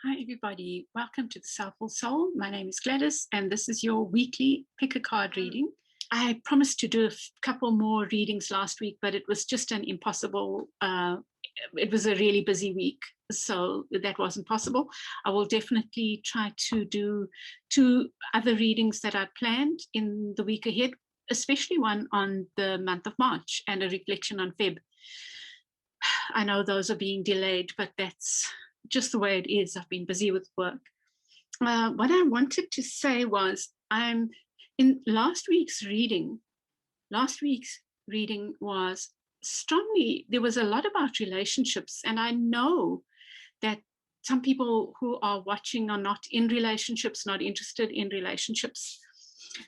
Hi, everybody. Welcome to the Soulful Soul. My name is Gladys, and this is your weekly pick a card reading. I promised to do a couple more readings last week, but it was just an impossible, it was a really busy week, so that wasn't possible. I will definitely try to do 2 other readings that I planned in the week ahead, especially one on the month of March and a reflection on Feb. I know those are being delayed, but that's just the way it is. I've been busy with work. What I wanted to say was I'm in last week's reading was strongly, there was a lot about relationships. And I know that some people who are watching are not in relationships, not interested in relationships.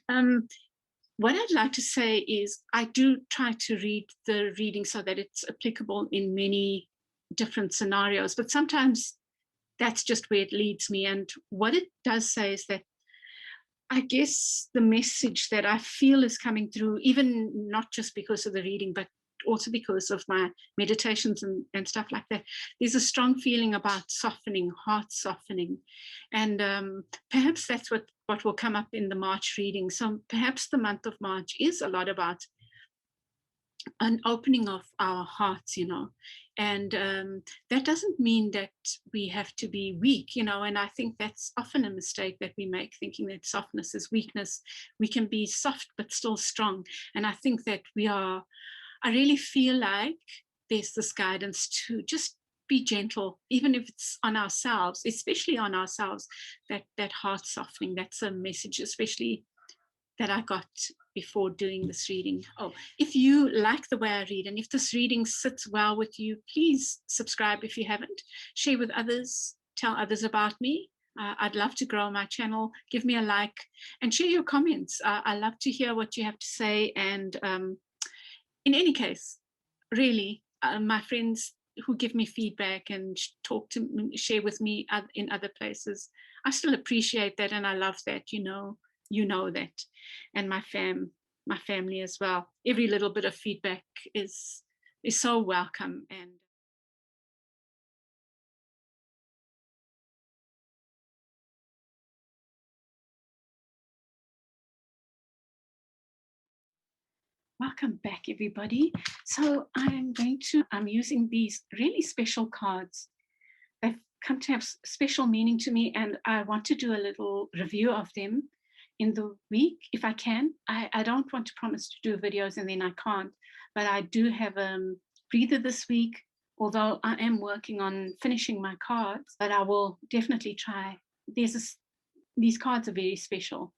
What I'd like to say is I do try to read the reading so that it's applicable in many different scenarios, but sometimes that's just where it leads me. And what it does say is that I guess the message that I feel is coming through, even not just because of the reading, but also because of my meditations and stuff like that, there's a strong feeling about softening, heart softening. And perhaps that's what will come up in the March reading. So perhaps the month of March is a lot about an opening of our hearts, and that doesn't mean that we have to be weak, and I think that's often a mistake that we make, thinking that softness is weakness. We can be soft but still strong, and I think that I really feel like there's this guidance to just be gentle, even if it's on ourselves, especially on ourselves, that heart softening. That's a message, especially that I got before doing this reading. Oh, if you like the way I read, and if this reading sits well with you, please subscribe if you haven't. Share with others, tell others about me. I'd love to grow my channel. Give me a like and share your comments. I love to hear what you have to say. And in any case, really, my friends who give me feedback and share with me in other places, I still appreciate that, and I love that. You know that, and my family as well. Every little bit of feedback is so welcome. And welcome back, everybody. So I'm using these really special cards. They've come to have special meaning to me, and I want to do a little review of them in the week if I can. I don't want to promise to do videos and then I can't, but I do have a breather this week, although I am working on finishing my cards, but I will definitely try. These cards are very special.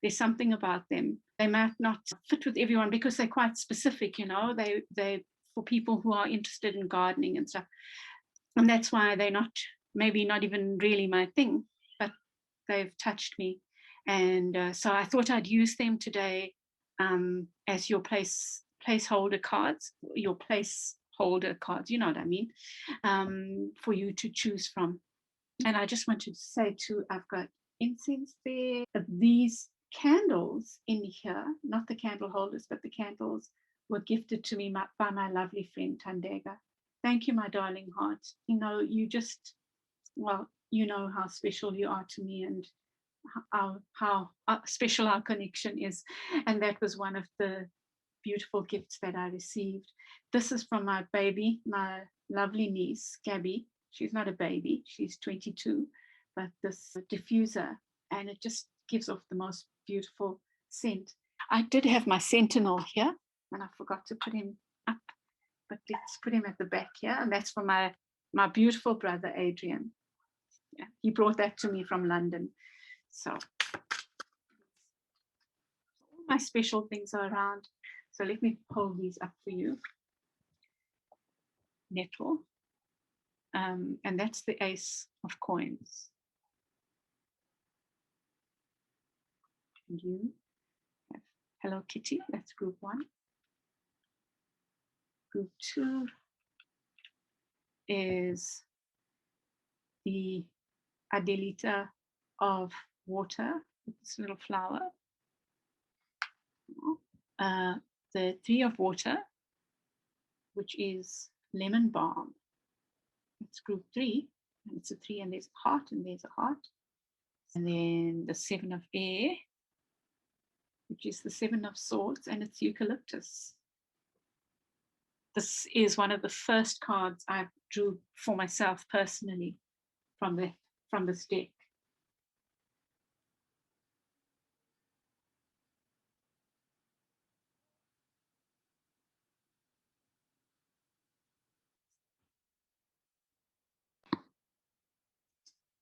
There's something about them. They might not fit with everyone because they're quite specific, they for people who are interested in gardening and stuff. And that's why they're maybe not even really my thing, but they've touched me. And so I thought I'd use them today as your placeholder cards, you know what I mean, for you to choose from. And I just wanted to say too, I've got incense there. These candles in here, not the candle holders, but the candles were gifted to me by my lovely friend Tandega. Thank you, my darling heart. You just, well, you know how special you are to me, and how special our connection is. And that was one of the beautiful gifts that I received. This is from my baby, my lovely niece, Gabby. She's not a baby, she's 22, but this diffuser, and it just gives off the most beautiful scent. I did have my sentinel here, and I forgot to put him up, but let's put him at the back here, and that's for my beautiful brother, Adrian. Yeah, he brought that to me from London. So all my special things are around. So let me hold these up for you. Nettle. And that's the Ace of Coins. And you have Hello Kitty, that's group 1. Group 2 is the Adelita of water with this little flower. The 3 of water, which is lemon balm. It's group 3. and it's a 3, and there's a heart, and there's a heart. And then the 7 of air, which is the 7 of swords, and it's eucalyptus. This is one of the first cards I drew for myself personally from this deck.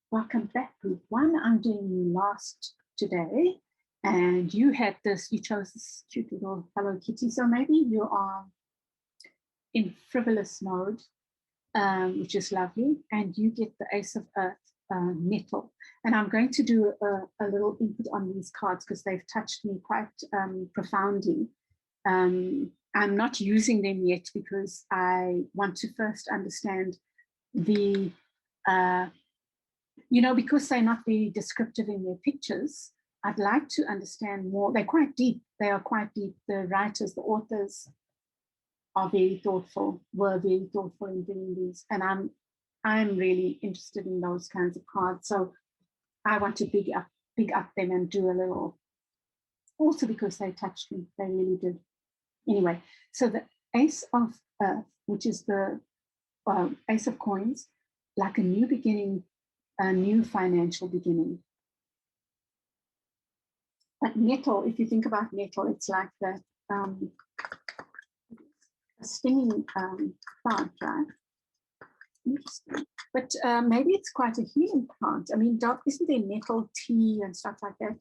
Welcome back, group 1. I'm doing you last today, and you had this, you chose this cute little Hello Kitty, so maybe you are in frivolous mode, which is lovely, and you get the Ace of Earth, Nettle. And I'm going to do a little input on these cards because they've touched me quite profoundly. I'm not using them yet because I want to first understand the because they're not very descriptive in their pictures, I'd like to understand more. They're quite deep. They are quite deep. The writers, the authors are very thoughtful, were very thoughtful in doing these. And I'm really interested in those kinds of cards. So I want to big up them and do a little, also because they touched me. They really did. Anyway, so the Ace of Earth, which is the Ace of Coins, like a new beginning, a new financial beginning. But Nettle, if you think about Nettle, it's like that a stinging plant, right? Interesting. But maybe it's quite a healing plant. I mean, isn't there nettle tea and stuff like that?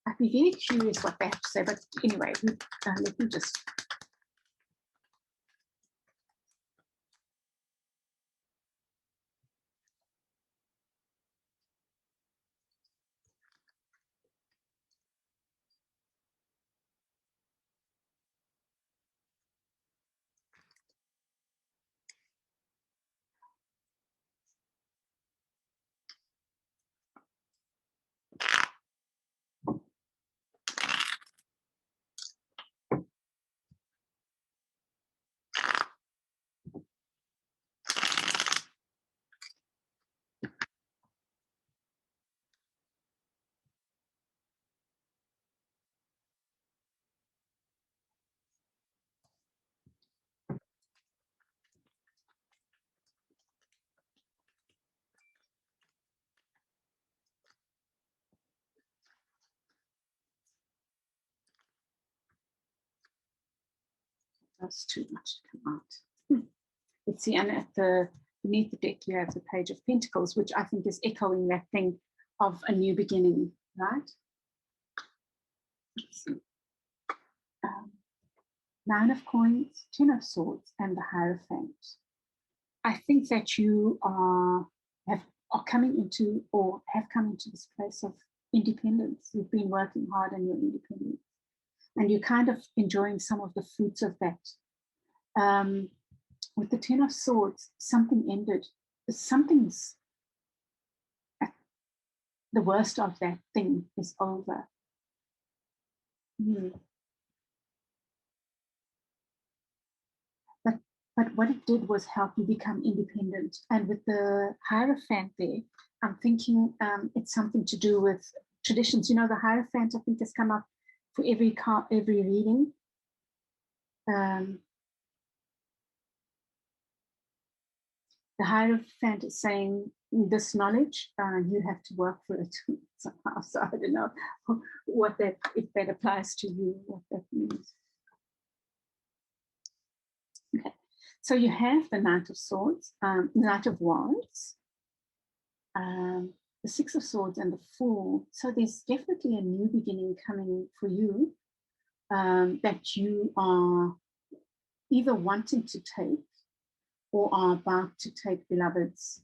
I'd be very curious what they have to say. But anyway, let me just. That's too much to come out. Let's see, and beneath the deck, you have the Page of Pentacles, which I think is echoing that thing of a new beginning, right? 9 of Coins, 10 of Swords, and the Hierophant. I think that you are coming into, or have come into this place of independence. You've been working hard on your independence, and you're kind of enjoying some of the fruits of that. With the 10 of Swords, something ended. Something's, the worst of that thing is over. But what it did was help you become independent. And with the Hierophant there, I'm thinking it's something to do with traditions. You know, the Hierophant, I think, has come up for every reading. The Hierophant is saying, this knowledge, you have to work for it somehow. So I don't know what that, if that applies to you, what that means. Okay. So you have the Knight of Swords, Knight of Wands, the 6 of Swords, and the Fool. So there's definitely a new beginning coming for you that you are either wanting to take or are about to take, beloveds.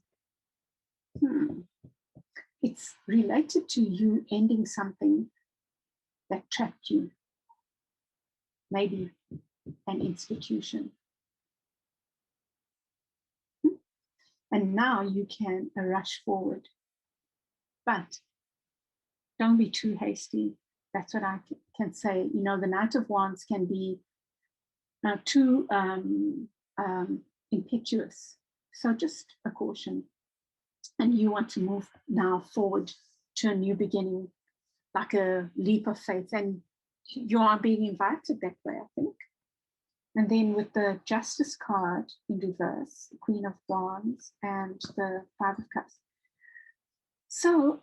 It's related to you ending something that trapped you, maybe an institution. And now you can rush forward. But don't be too hasty. That's what I can say. You know, the Knight of Wands can be too impetuous. So just a caution. And you want to move now forward to a new beginning, like a leap of faith. And you are being invited that way, I think. And then with the Justice card in reverse, the Queen of Wands and the Five of Cups. So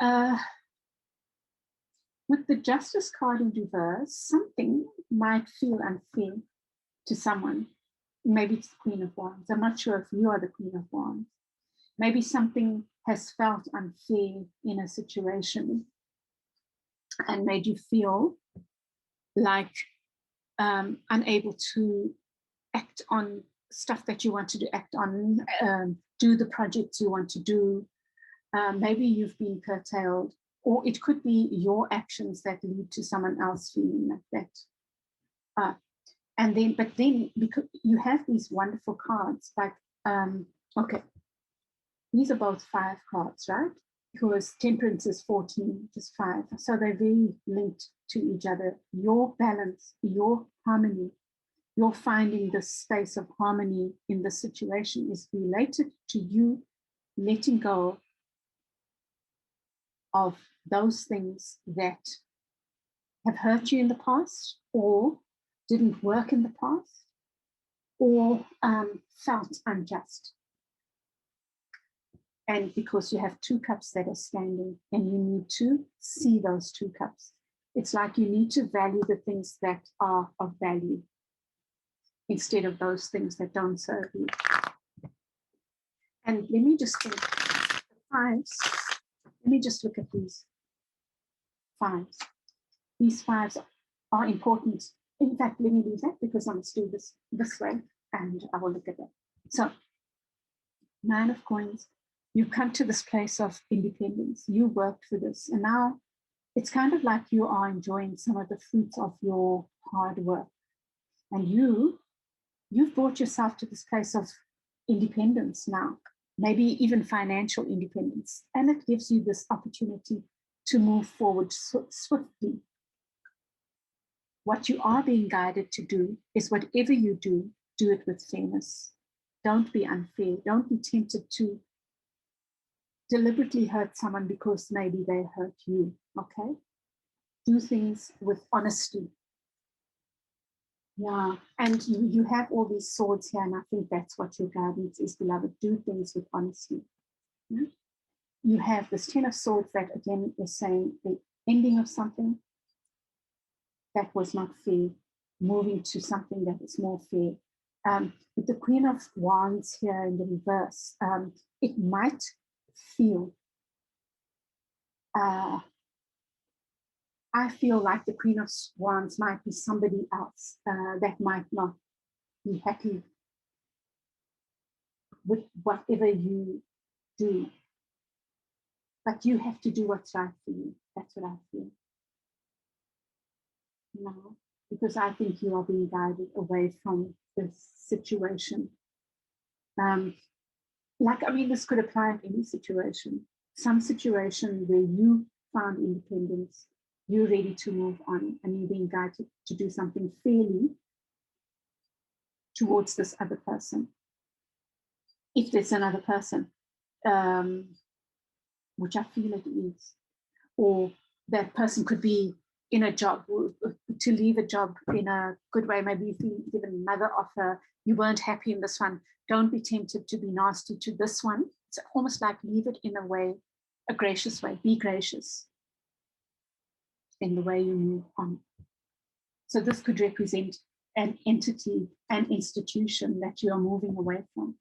with the Justice card in reverse, something might feel unfair to someone. Maybe it's the Queen of Wands. I'm not sure if you are the Queen of Wands. Maybe something has felt unfair in a situation and made you feel like unable to act on stuff that you want to act on, do the projects you want to do. Maybe you've been curtailed, or it could be your actions that lead to someone else feeling like that. But then because you have these wonderful cards, like, okay, these are both 5 cards, right? Because Temperance is 14, is 5. So they're very linked to each other. Your balance, your harmony, your finding the space of harmony in the situation is related to you letting go of those things that have hurt you in the past, or didn't work in the past, or felt unjust. And because you have 2 cups that are standing, and you need to see those 2 cups. It's like you need to value the things that are of value instead of those things that don't serve you. And let me just think, the 5s, let me just look at these 5s. These 5s are important. In fact, let me leave that because I must do this way, and I will look at that. So, 9 of Coins. You come to this place of independence. You worked for this. And now it's kind of like you are enjoying some of the fruits of your hard work. And you've brought yourself to this place of independence now, maybe even financial independence. And it gives you this opportunity to move forward swiftly. What you are being guided to do is whatever you do it with fairness. Don't be unfair. Don't be tempted to deliberately hurt someone because maybe they hurt you, okay? Do things with honesty. Yeah, and you have all these swords here, and I think that's what your guidance is, beloved. Do things with honesty. Yeah? You have this 10 of Swords that, again, is saying the ending of something that was not fair, moving to something that is more fair. With the Queen of Wands here in the reverse, it might feel I feel like the Queen of Wands might be somebody else that might not be happy with whatever you do. But you have to do what's right for you. That's what I feel. No, because I think you are being guided away from this situation. This could apply in any situation. Some situation where you found independence, you're ready to move on, and you're being guided to do something fairly towards this other person. If there's another person, which I feel it is, or that person could be in a job, to leave a job in a good way. Maybe you've been given another offer, you weren't happy in this one. Don't be tempted to be nasty to this one. It's almost like leave it in a way, a gracious way. Be gracious in the way you move on. So this could represent an entity, an institution that you are moving away from.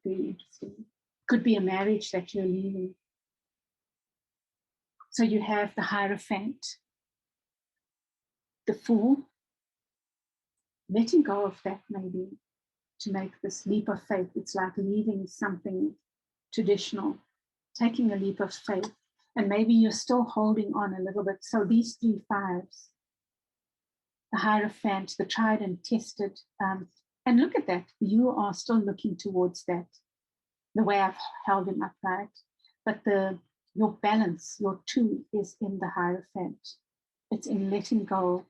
Very interesting. Could be a marriage that you're leaving. So you have the Hierophant, the Fool, letting go of that maybe to make this leap of faith. It's like leaving something traditional, taking a leap of faith, and maybe you're still holding on a little bit. So these 3 5s, the Hierophant, the tried and tested, and look at that. You are still looking towards that, the way I've held him upright, but your balance, your 2 is in the Hierophant. It's in letting go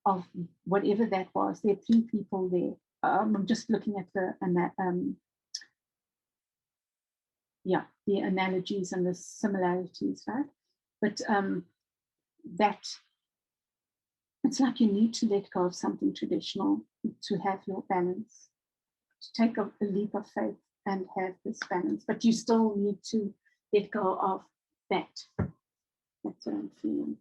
of whatever that was. There are 3 people there. I'm just looking at the the analogies and the similarities, right? But that it's like you need to let go of something traditional to have your balance, to take a leap of faith and have this balance. But you still need to let go of that. That's what I'm feeling.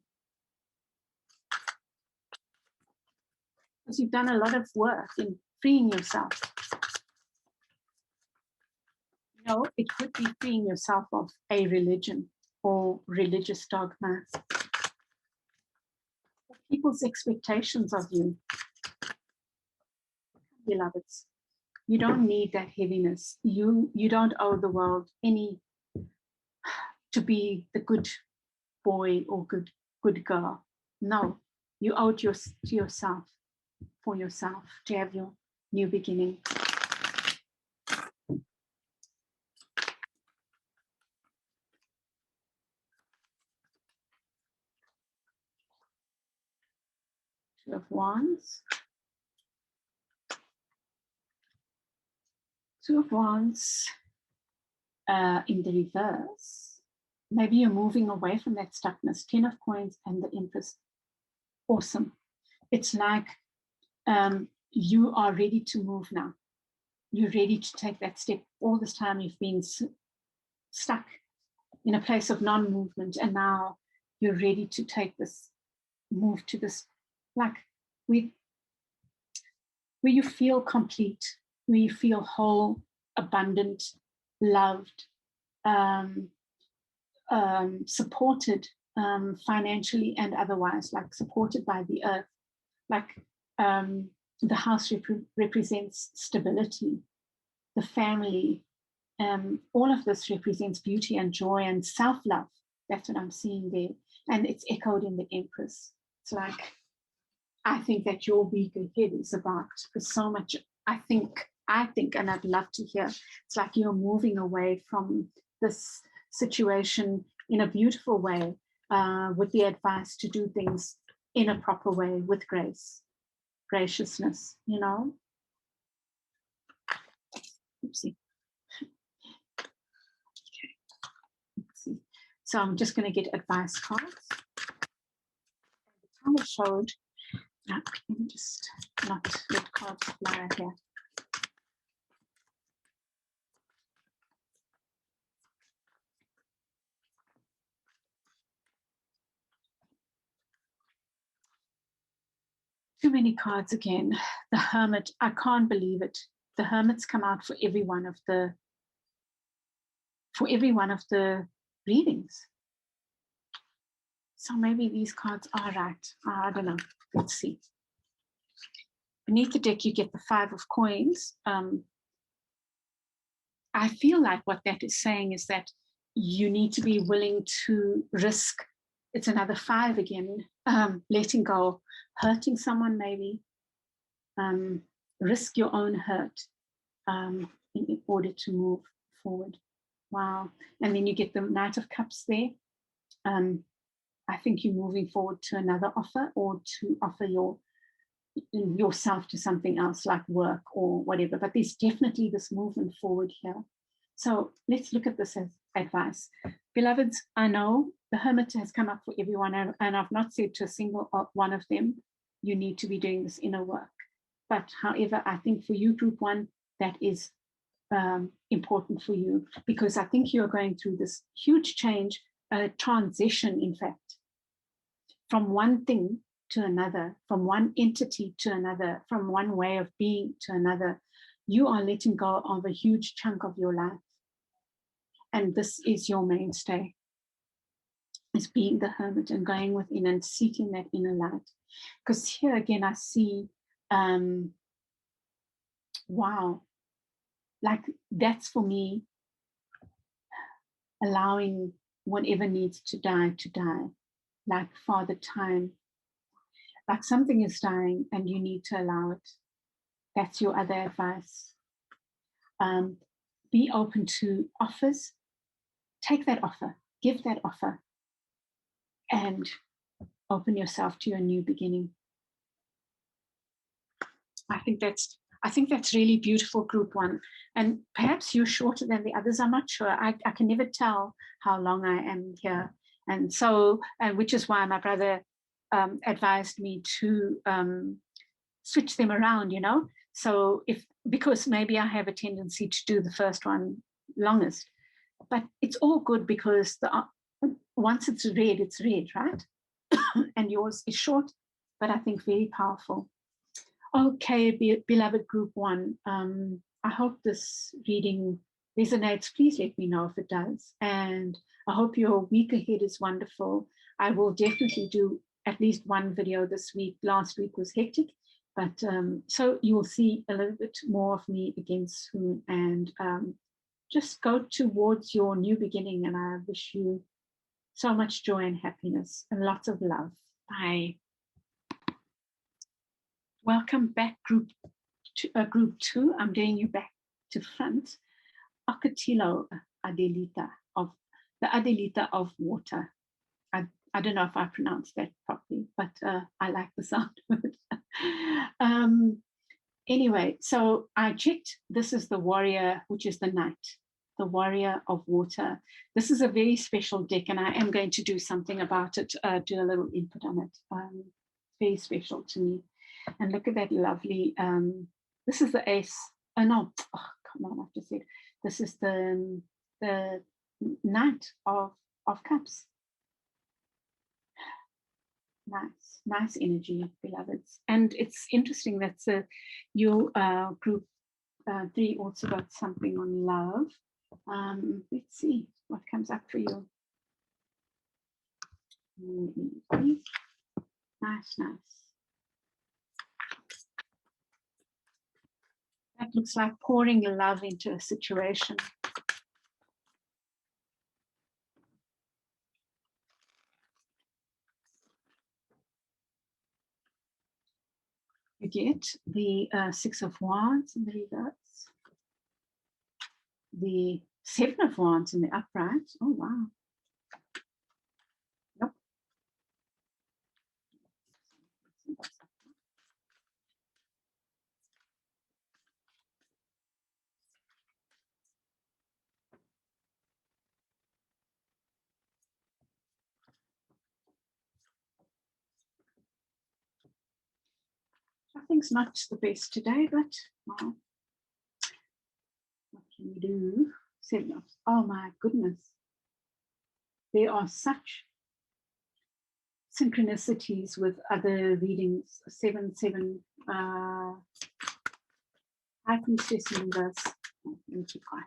Because you've done a lot of work in freeing yourself. You know, it could be freeing yourself of a religion or religious dogma. People's expectations of you. Beloveds, you don't need that heaviness. You don't owe the world any to be the good boy or good girl. No, you owe it to yourself, for yourself, to have your new beginning. Two of Wands. Two of Wands in the reverse. Maybe you're moving away from that stuckness. 10 of Coins and the Empress. Awesome. It's like you are ready to move now. You're ready to take that step. All this time you've been stuck in a place of non-movement, and now you're ready to take this, move to this, like where you feel complete, where you feel whole, abundant, loved, supported financially and otherwise, like supported by the earth. Like the house represents stability, the family. All of this represents beauty and joy and self-love. That's what I'm seeing there. And it's echoed in the Empress. It's like, I think that your week ahead is about, because so much, I think, and I'd love to hear, it's like you're moving away from this situation in a beautiful way, with the advice to do things in a proper way, with grace, graciousness, you know? Oopsie. Okay. Let's see. So I'm just going to get advice cards. The Tower showed, let me just not let cards fly here. Too many cards again. The Hermit, I can't believe it. The Hermits come out for every one of the readings. So maybe these cards are right. I don't know. Let's see. Beneath the deck, you get the Five of Coins. I feel like what that is saying is that you need to be willing to risk. It's another five again. Letting go, hurting someone maybe. Risk your own hurt in order to move forward. Wow. And then you get the Knight of Cups there. I think you're moving forward to another offer, or to offer yourself to something else like work or whatever. But there's definitely this movement forward here. So let's look at this as advice. Beloveds, I know the Hermit has come up for everyone, and I've not said to a single one of them, you need to be doing this inner work. But however, I think for you, Group 1, that is important for you, because I think you're going through this huge change, transition, in fact, from one thing to another, from one entity to another, from one way of being to another. You are letting go of a huge chunk of your life. And this is your mainstay, is being the Hermit and going within and seeking that inner light. Because here again, I see, wow, like that's for me, allowing whatever needs to die, like Father Time. Like something is dying and you need to allow it. That's your other advice. Be open to offers. Take that offer, give that offer, and open yourself to your new beginning. I think that's I think that's really beautiful, group one. And perhaps you're shorter than the others. I'm not sure. I can never tell how long I am here. And so, which is why my brother advised me to switch them around, you know. So because maybe I have a tendency to do the first one longest, but it's all good because once it's red, right? And yours is short, but I think very powerful. Okay, beloved group one. I hope this reading resonates. Please let me know if it does. And I hope your week ahead is wonderful. I will definitely do at least one video this week. Last week was hectic, but so you will see a little bit more of me again soon. And just go towards your new beginning. And I wish you so much joy and happiness and lots of love. Bye. Welcome back, group two. I'm getting you back to front. Ocottilo, Adelita of the Adelita of water. I don't know if I pronounced that properly, but I like the sound of it. Anyway, so I checked. This is the warrior, which is the knight, the warrior of water. This is a very special deck, and I am going to do something about it, do a little input on it. Very special to me. And look at that lovely, this is the ace. Oh no, oh, come on, I've just said. This is the knight of cups. Nice energy, beloveds. And it's interesting that your group 3 also got something on love. Let's see what comes up for you. Nice. That looks like pouring love into a situation. You get the 6 of Wands in the reverse, the 7 of Wands in the upright. Oh, wow. Nope. Nothing's not the best today, but well, what can you do? 7 of, oh my goodness. There are such synchronicities with other readings. 7, High Priestess in reverse. Oh, let me keep quiet.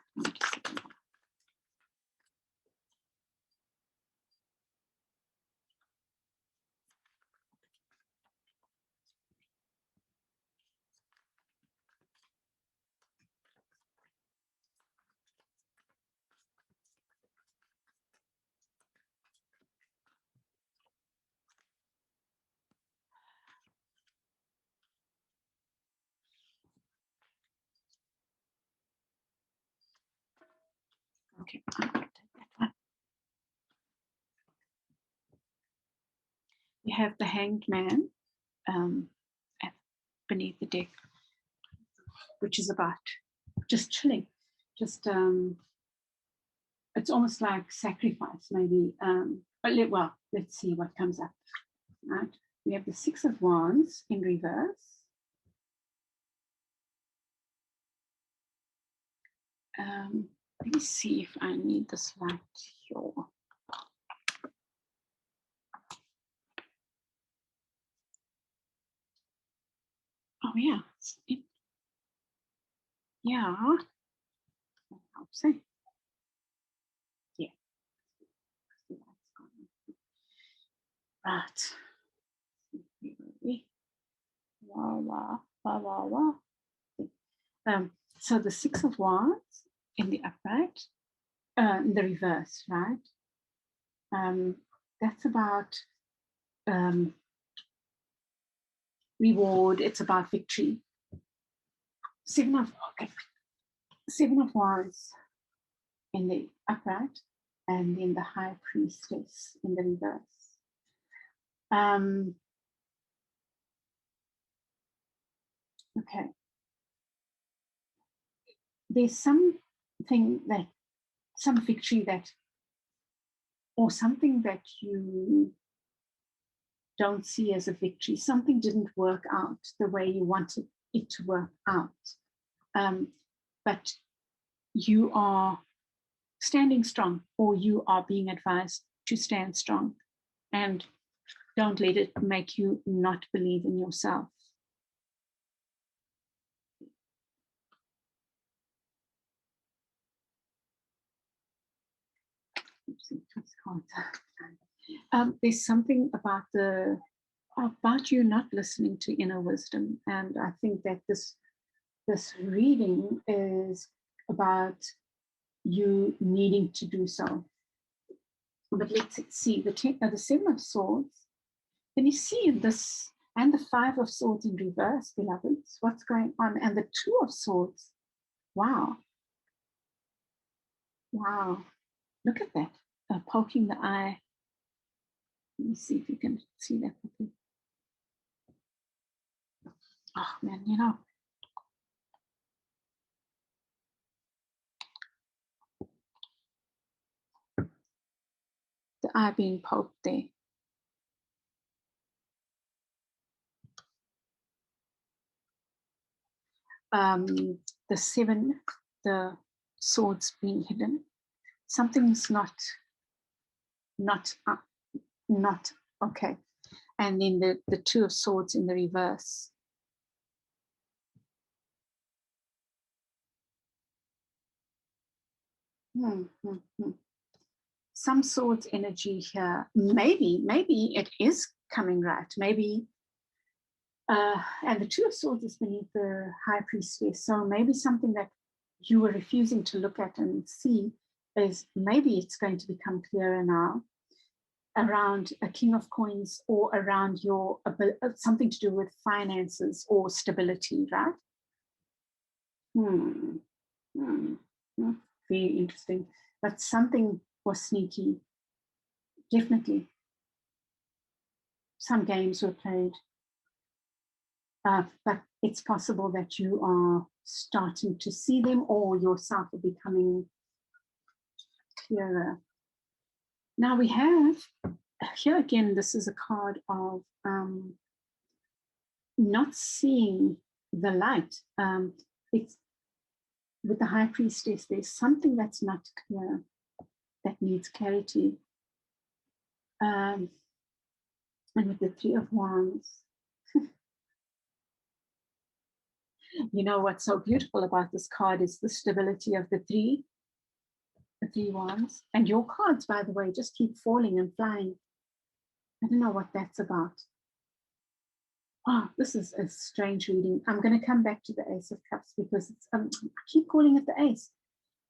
Okay, I'm going to take that one. You have the Hanged Man beneath the deck, which is about just chilling, just it's almost like sacrifice, maybe. But let's see what comes up. Right, we have the 6 of Wands in reverse. Let me see if I need this light here. Oh yeah, yeah. That helps. Yeah. Right. So the 6 of Wands in the upright, in the reverse, right? That's about reward. It's about victory. 7 of Wands in the upright, and then the High Priestess in the reverse. Okay. there's something that, some victory that, or something that you don't see as a victory. Something didn't work out the way you wanted it to work out. But you are standing strong, or you are being advised to stand strong, and don't let it make you not believe in yourself. There's something about you not listening to inner wisdom, and I think that this reading is about you needing to do so. But let's see the Seven of Swords. Can you see this, and the Five of Swords in reverse, beloveds? What's going on? And the Two of Swords. Wow. Wow. Look at that. Poking the eye. Let me see if you can see that. Oh, man, you know. The eye being poked there. The seven, the swords being hidden. Something's not okay. And then the Two of Swords in the reverse. Some swords energy here. Maybe it is coming right. Maybe, and the Two of Swords is beneath the High Priestess. So maybe something that you were refusing to look at and see is, maybe it's going to become clearer now, around a King of Coins, or around your something to do with finances or stability, right? Very interesting. But something was sneaky. Definitely. Some games were played. But it's possible that you are starting to see them, or yourself are becoming clearer. Now we have, here again, this is a card of not seeing the light. It's with the High Priestess, there's something that's not clear, that needs clarity. And with the Three of Wands, you know what's so beautiful about this card is the stability of the three wands. And your cards, by the way, just keep falling and flying. I don't know what that's about. Oh, this is a strange reading. I'm going to come back to the Ace of Cups, because it's, I keep calling it the Ace,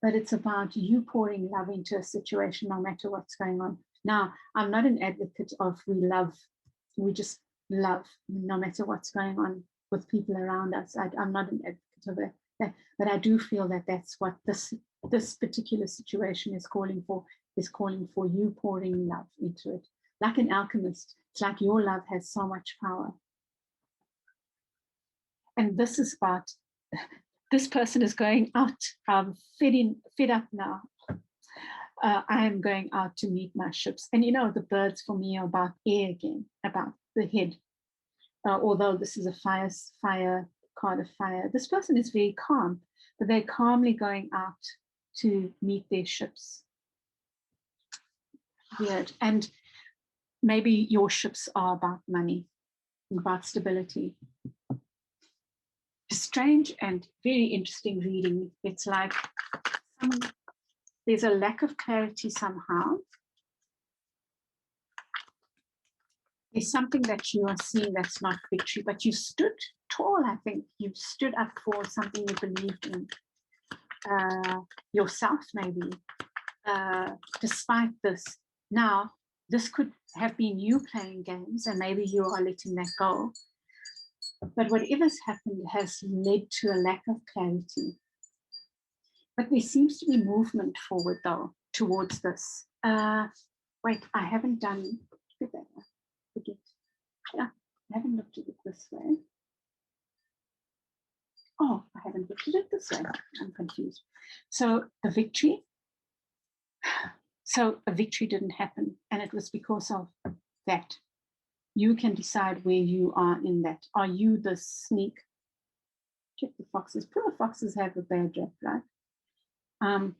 but it's about you pouring love into a situation no matter what's going on. Now, I'm not an advocate of we just love no matter what's going on with people around us. I'm not an advocate of that, but I do feel that that's what this particular situation is calling for you pouring love into it. Like an alchemist, it's like your love has so much power. And this is about, this person is going out. I'm fed up now. I am going out to meet my ships. And you know, the birds for me are about air again, about the head. Although this is a fire card of fire, this person is very calm, but they're calmly going out to meet their ships. Weird. And maybe your ships are about money, about stability. Strange and very interesting reading. It's like there's a lack of clarity somehow. There's something that you are seeing that's not victory, but you stood tall. I think you stood up for something you believed in, yourself maybe, despite this. Now, this could have been you playing games, and maybe you are letting that go. But whatever's happened has led to a lack of clarity. But there seems to be movement forward, though, towards this. Wait, I haven't done, forget. Yeah, I haven't looked at it this way. Oh, I haven't looked at it this way. I'm confused. So the victory. So a victory didn't happen, and it was because of that. You can decide where you are in that. Are you the sneak? Check the foxes. Poor foxes have a bad rap, right?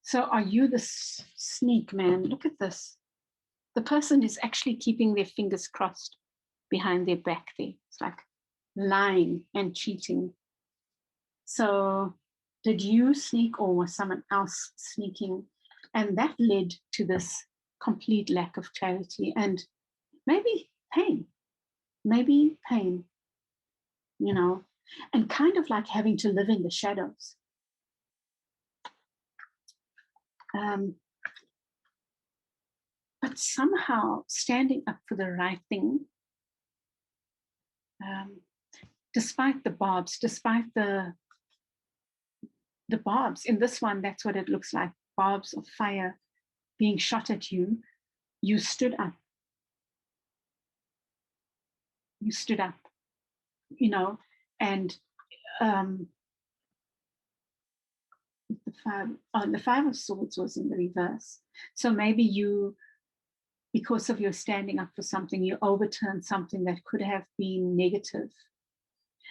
So are you the sneak man? Look at this. The person is actually keeping their fingers crossed behind their back there. It's like lying and cheating. So did you sneak, or was someone else sneaking? And that led to this complete lack of clarity and maybe pain, you know, and kind of like having to live in the shadows. But somehow standing up for the right thing, despite the barbs, despite the barbs. In this one, that's what it looks like, barbs of fire being shot at you. You stood up. You stood up, you know, and the Five of Swords was in the reverse. So maybe you, because of your standing up for something, you overturned something that could have been negative.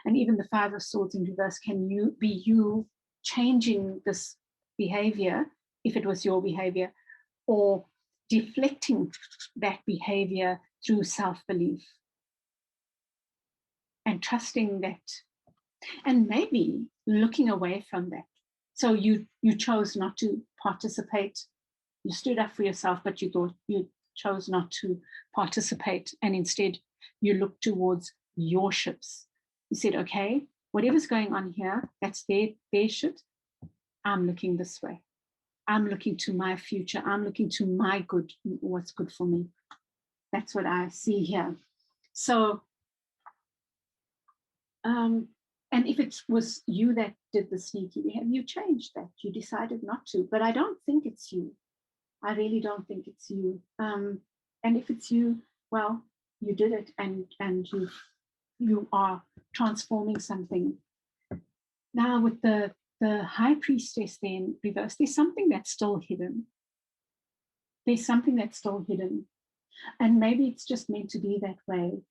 And even the Five of Swords in reverse, can you be you changing this behavior, if it was your behavior, or deflecting that behavior through self-belief and trusting that, and maybe looking away from that. So you chose not to participate. You stood up for yourself, but you chose not to participate, and instead you looked towards your ships. You said, okay, whatever's going on here, that's their shit. I'm looking this way. I'm looking to my future. I'm looking to my good, what's good for me. That's what I see here. So, and if it was you that did the sneaky, have you changed that? You decided not to, but I don't think it's you. I really don't think it's you. And if it's you, well, you did it, and you are transforming something. Now with the high priestess then reverse, there's something that's still hidden. There's something that's still hidden. And maybe it's just meant to be that way.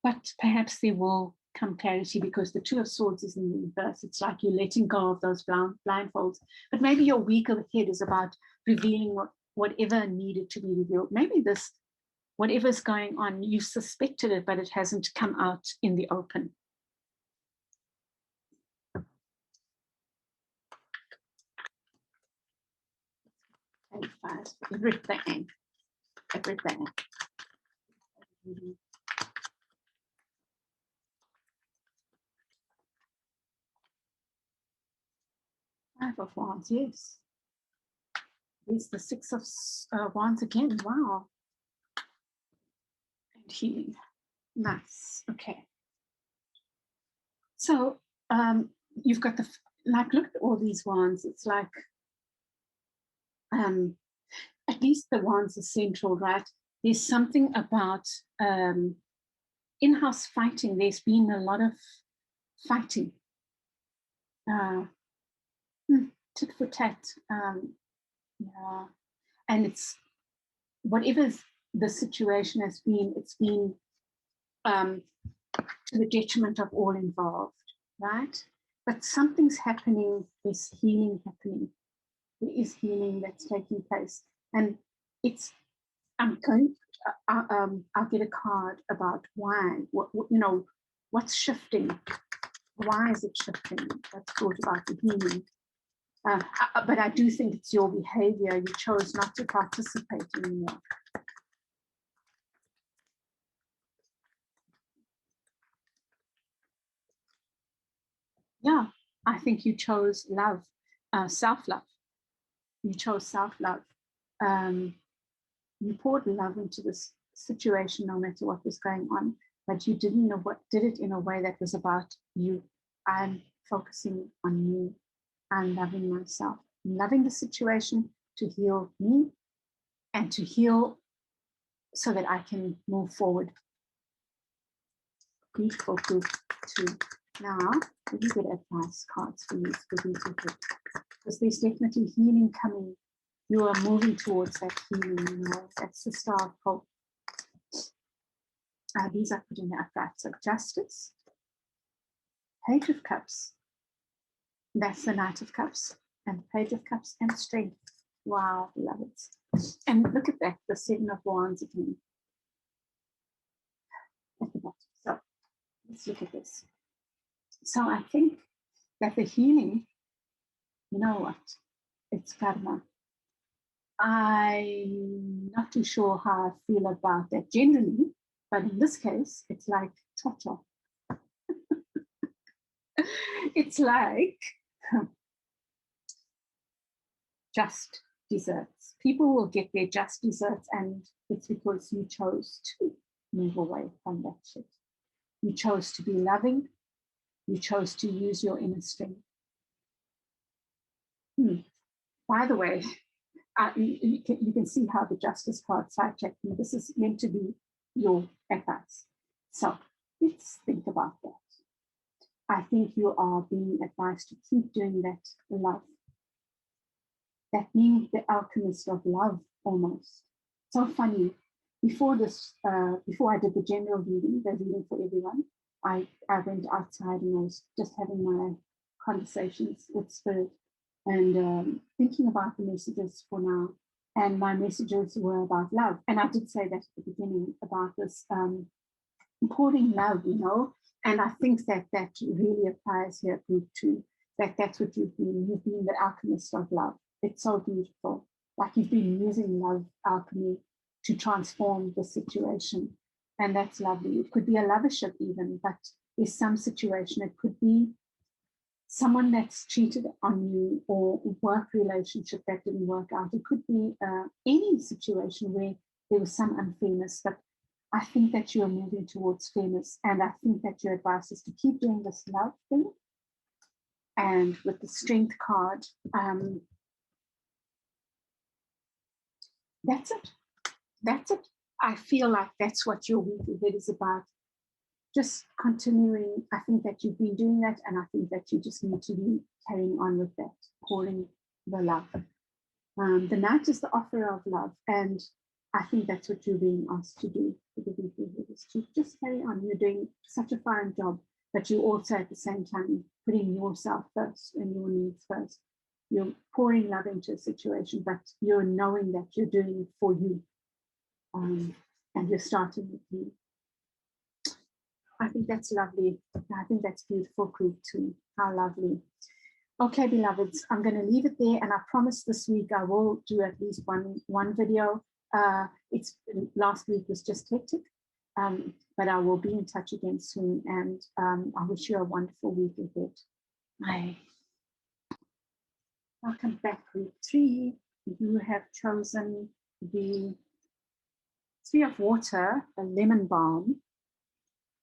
But perhaps there will come clarity, because the Two of Swords is in the reverse. It's like you're letting go of those blindfolds. But maybe your week of the head is about revealing whatever needed to be revealed. Maybe this, whatever's going on, you suspected it, but it hasn't come out in the open. Everything. Five of Wands, yes. It's the Six of Wands again. Wow. And healing. Nice. Okay. So you've got the, like, look at all these wands. It's like, at least the wands are central, right? There's something about in-house fighting. There's been a lot of fighting. Tit for tat. Yeah. And it's, whatever the situation has been, it's been to the detriment of all involved, right? But something's happening, there's healing happening. There is healing that's taking place. And it's, I'm going, I'll get a card about why, what's shifting. Why is it shifting? That's thought about the healing. But I do think it's your behavior. You chose not to participate anymore. Yeah, I think you chose love, self-love. You chose self-love. You poured love into this situation, no matter what was going on, but you did it in a way that was about you. I'm focusing on me. I'm loving myself. I'm loving the situation to heal me and to heal so that I can move forward. Beautiful group too. Now, really good advice cards for you for these people, because there's definitely healing coming. You are moving towards that healing, you know, that's the star of hope. These are put in the upright. So justice, Page of Cups, that's the Knight of Cups, and Page of Cups and strength. Wow, beloveds. And look at that, the Seven of Wands again. At the bottom. So let's look at this. So I think that the healing, you know what, it's karma. I'm not too sure how I feel about that generally, but in this case, it's like cha-cha. It's like just desserts. People will get their just desserts, and it's because you chose to move away from that shit. You chose to be loving. You chose to use your inner strength. By the way, you can see how the Justice card sidetracked me. This is meant to be your advice. So let's think about that. I think you are being advised to keep doing that love. That being the alchemist of love, almost. So funny. Before I did the general reading, the reading for everyone, I went outside and I was just having my conversations with Spirit and thinking about the messages for now. And my messages were about love. And I did say that at the beginning about this pouring love, you know. And I think that really applies here, group 2, that's what you've been. You've been the alchemist of love. It's so beautiful. Like you've been using love alchemy to transform the situation. And that's lovely. It could be a lovership even, but there's some situation. It could be someone that's cheated on you, or work relationship that didn't work out. It could be any situation where there was some unfairness, but I think that you're moving towards fairness, and I think that your advice is to keep doing this love thing. And with the strength card, that's it. That's it. I feel like that's what your week ahead is about. Just continuing. I think that you've been doing that, and I think that you just need to be carrying on with that, pouring the love. The Knight is the offer of love, and I think that's what you're being asked to do for the week ahead, is to just carry on. You're doing such a fine job, but you also at the same time putting yourself first and your needs first. You're pouring love into a situation, but you're knowing that you're doing it for you, and you're starting with you. I think that's lovely. I think that's beautiful, group 2. How lovely. Okay, beloveds, I'm going to leave it there, and I promise this week I will do at least one video. It's last week was just hectic, but I will be in touch again soon, and I wish you a wonderful week ahead. Bye. Welcome back, group 3. You have chosen the 3 of Water, a lemon balm,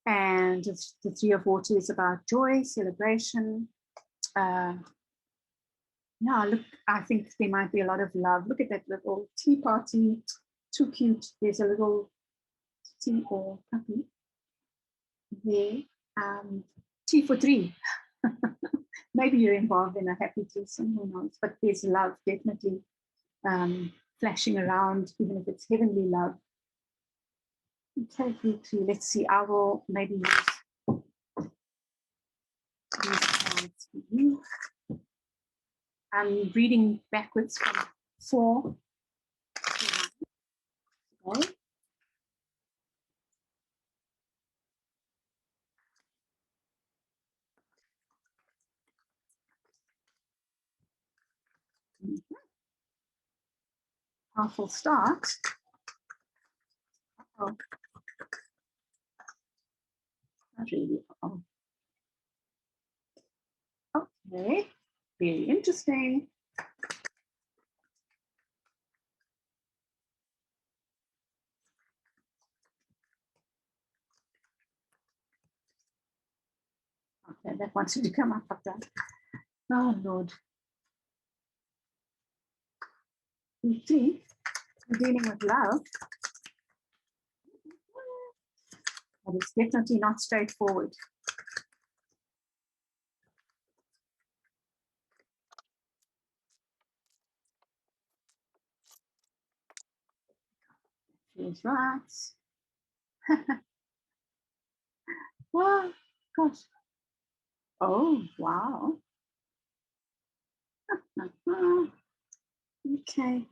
and the 3 of Water is about joy, celebration. Yeah, look, I think there might be a lot of love. Look at that little tea party. Too cute. There's a little tea or puppy there. Tea for 3. Maybe you're involved in a happy threesome, who knows? But there's love definitely flashing around, even if it's heavenly love. Okay, group 2. Let's see. I will maybe use these cards for you. I'm reading backwards from 4 to 1. Okay. Powerful start. Oh, not really. Oh. Okay, very interesting. Okay, that wants you to come up like that. Oh, Lord. You see, we're dealing with love. But it's definitely not straightforward. Feels right. Wow, gosh. Oh, wow. Okay.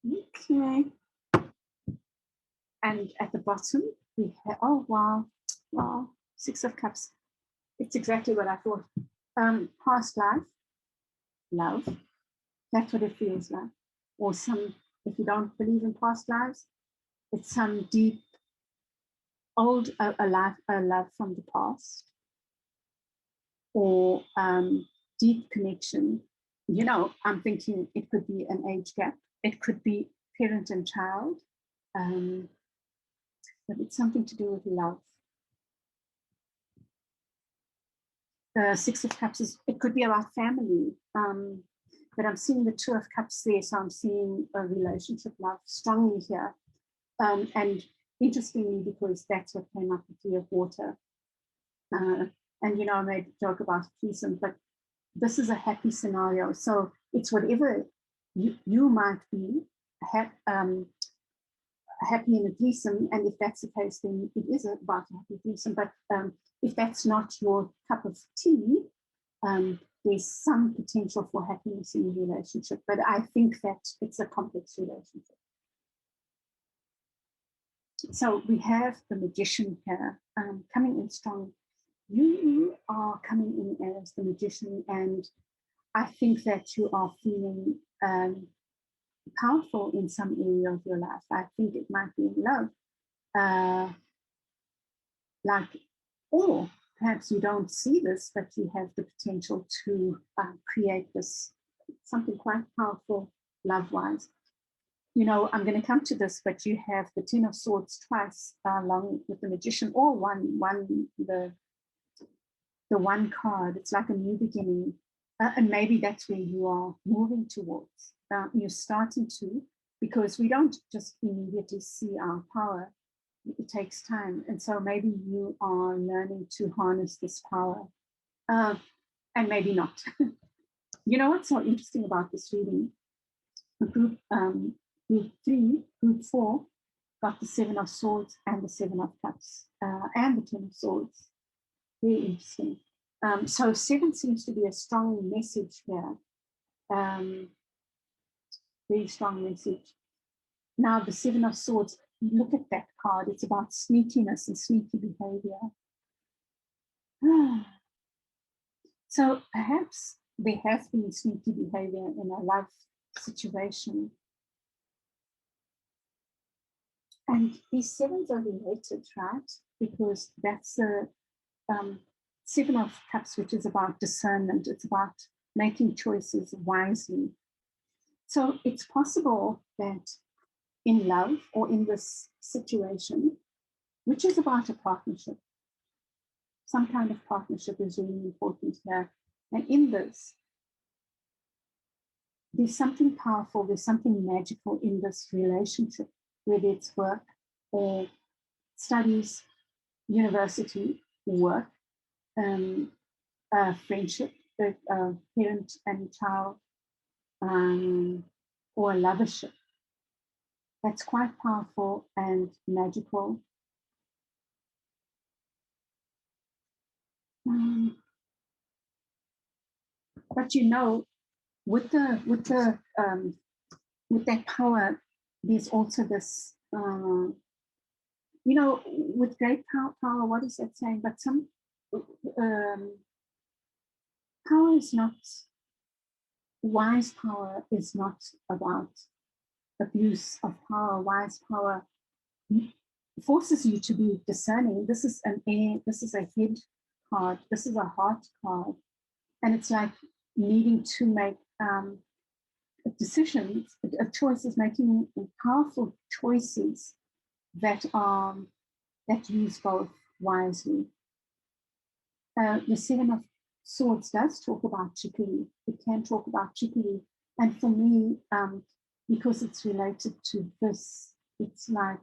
Okay. And at the bottom, we have, oh, wow. Wow. 6 of Cups. It's exactly what I thought. Past life, love. That's what it feels like. Or some, if you don't believe in past lives, it's some deep, old, a love from the past, or deep connection. You know, I'm thinking it could be an age gap. It could be parent and child. Um, but it's something to do with love. The 6 of Cups is, it could be about family. But I'm seeing the 2 of Cups there, so I'm seeing a relationship love strongly here. And interestingly, because that's what came up with the of Water. And, you know, I made a joke about threesome, but this is a happy scenario. So it's whatever you might be happy in a threesome. And if that's the case, then it is about a happy threesome. But if that's not your cup of tea, there's some potential for happiness in the relationship. But I think that it's a complex relationship. So we have the Magician here coming in strong. You are coming in as the Magician, and I think that you are feeling powerful in some area of your life. I think it might be in love, like, or perhaps you don't see this, but you have the potential to create this something quite powerful love-wise. You know, I'm going to come to this, but you have the 10 of Swords twice, along with the Magician, or the one card. It's like a new beginning, and maybe that's where you are moving towards. You're starting to, because we don't just immediately see our power. It takes time, and so maybe you are learning to harness this power, and maybe not. You know what's so interesting about this reading? Group 3, group 4 got the 7 of Swords and the 7 of Cups, and the 10 of Swords. Very interesting. So 7 seems to be a strong message here. Very strong message. Now the 7 of Swords, look at that card. It's about sneakiness and sneaky behavior. So perhaps there has been sneaky behavior in a love situation. And these 7s are related, right? Because that's the 7 of Cups, which is about discernment. It's about making choices wisely. So it's possible that in love or in this situation, which is about a partnership, some kind of partnership is really important here. And in this, there's something powerful, there's something magical in this relationship, whether it's work or studies, university, work, friendship, parent and child, or a lovership. That's quite powerful and magical. But you know, with that power, there's also this, you know, with great power, what is that saying? But some power is not, wise power is not about abuse of power. Wise power forces you to be discerning. This is this is a head card, this is a heart card. And it's like needing to make decisions, choices, making powerful choices that use both wisely. The 7 of Swords does talk about trickery. It can talk about trickery. And for me, because it's related to this, it's like,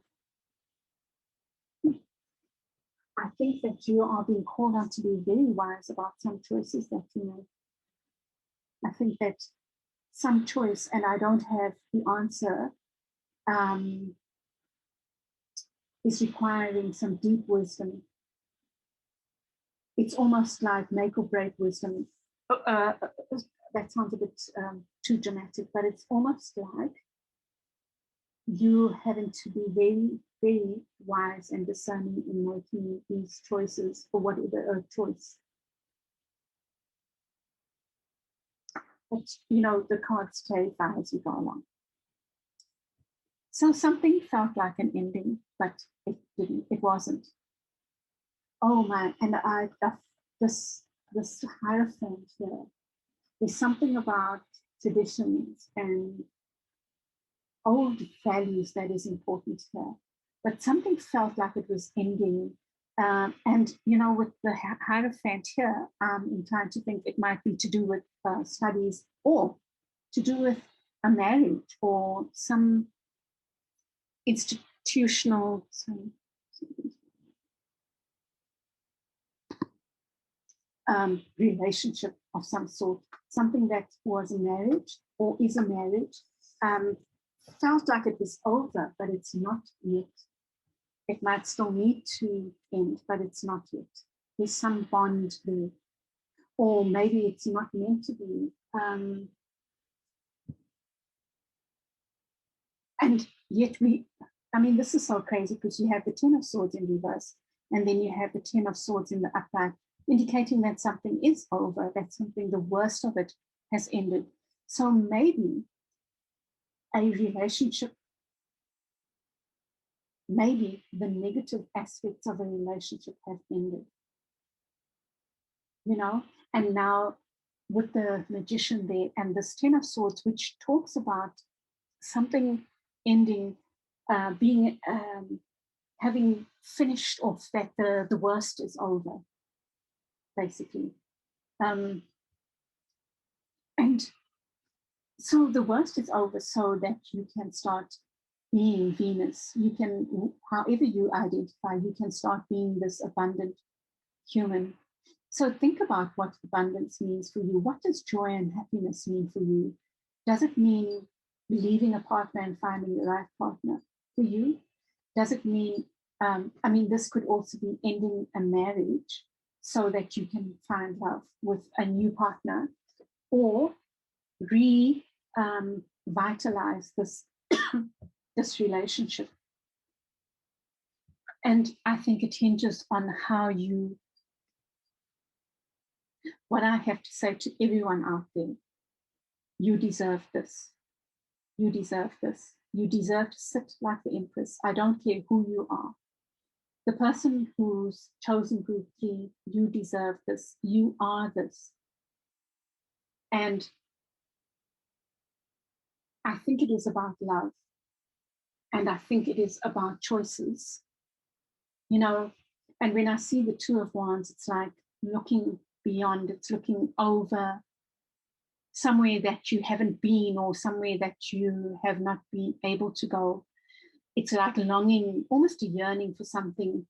I think that you are being called on to be very wise about some choices that you make. I think that some choice, and I don't have the answer, is requiring some deep wisdom. It's almost like make or break wisdom. That sounds a bit too dramatic, but it's almost like you having to be very, very wise and discerning in making these choices for whatever choice. But, you know, the cards clarify as you go along. So something felt like an ending, but it didn't. It wasn't. Oh my! And this Hierophant here. There's something about traditions and old values that is important here. But something felt like it was ending. And, you know, with the Hierophant here, I'm inclined to think it might be to do with studies or to do with a marriage or some institutional relationship of some sort, something that was a marriage or is a marriage. Felt like it was over, but it's not yet. It might still need to end, but it's not yet. There's some bond there. Or maybe it's not meant to be. And yet this is so crazy because you have the 10 of Swords in reverse, and then you have the 10 of Swords in the upright, indicating that something is over, that something, the worst of it has ended. So maybe a relationship, maybe the negative aspects of a relationship have ended. You know, and now with the Magician there and this 10 of Swords, which talks about something ending, being having finished off, that the worst is over, basically. And so the worst is over so that you can start being Venus. You can, however you identify, you can start being this abundant human. So think about what abundance means for you. What does joy and happiness mean for you? Does it mean leaving a partner and finding the right partner for you? Does it mean, this could also be ending a marriage so that you can find love with a new partner, or revitalize this, this relationship. And I think it hinges on how you, what I have to say to everyone out there: you deserve this. You deserve this. You deserve to sit like the Empress. I don't care who you are. The person who's chosen group 3, you deserve this. You are this. And I think it is about love. And I think it is about choices. You know, and when I see the 2 of Wands, it's like looking beyond, it's looking over somewhere that you haven't been, or somewhere that you have not been able to go. It's like longing, almost a yearning for something.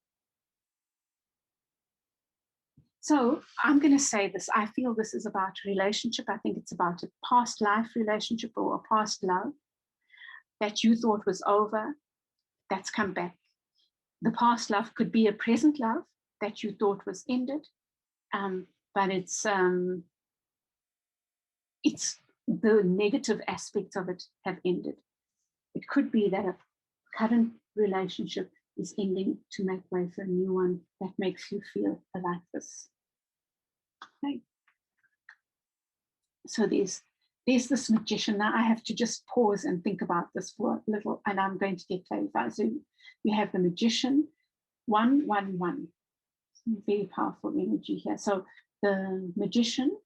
So I'm going to say this. I feel this is about relationship. I think it's about a past life relationship or a past love that you thought was over, that's come back. The past love could be a present love that you thought was ended, but it's the negative aspects of it have ended. It could be that a current relationship is ending to make way for a new one that makes you feel like this. Okay. So there's this Magician. Now I have to just pause and think about this for a little, and I'm going to get clarified. So we have the Magician, 111. Very powerful energy here. So the Magician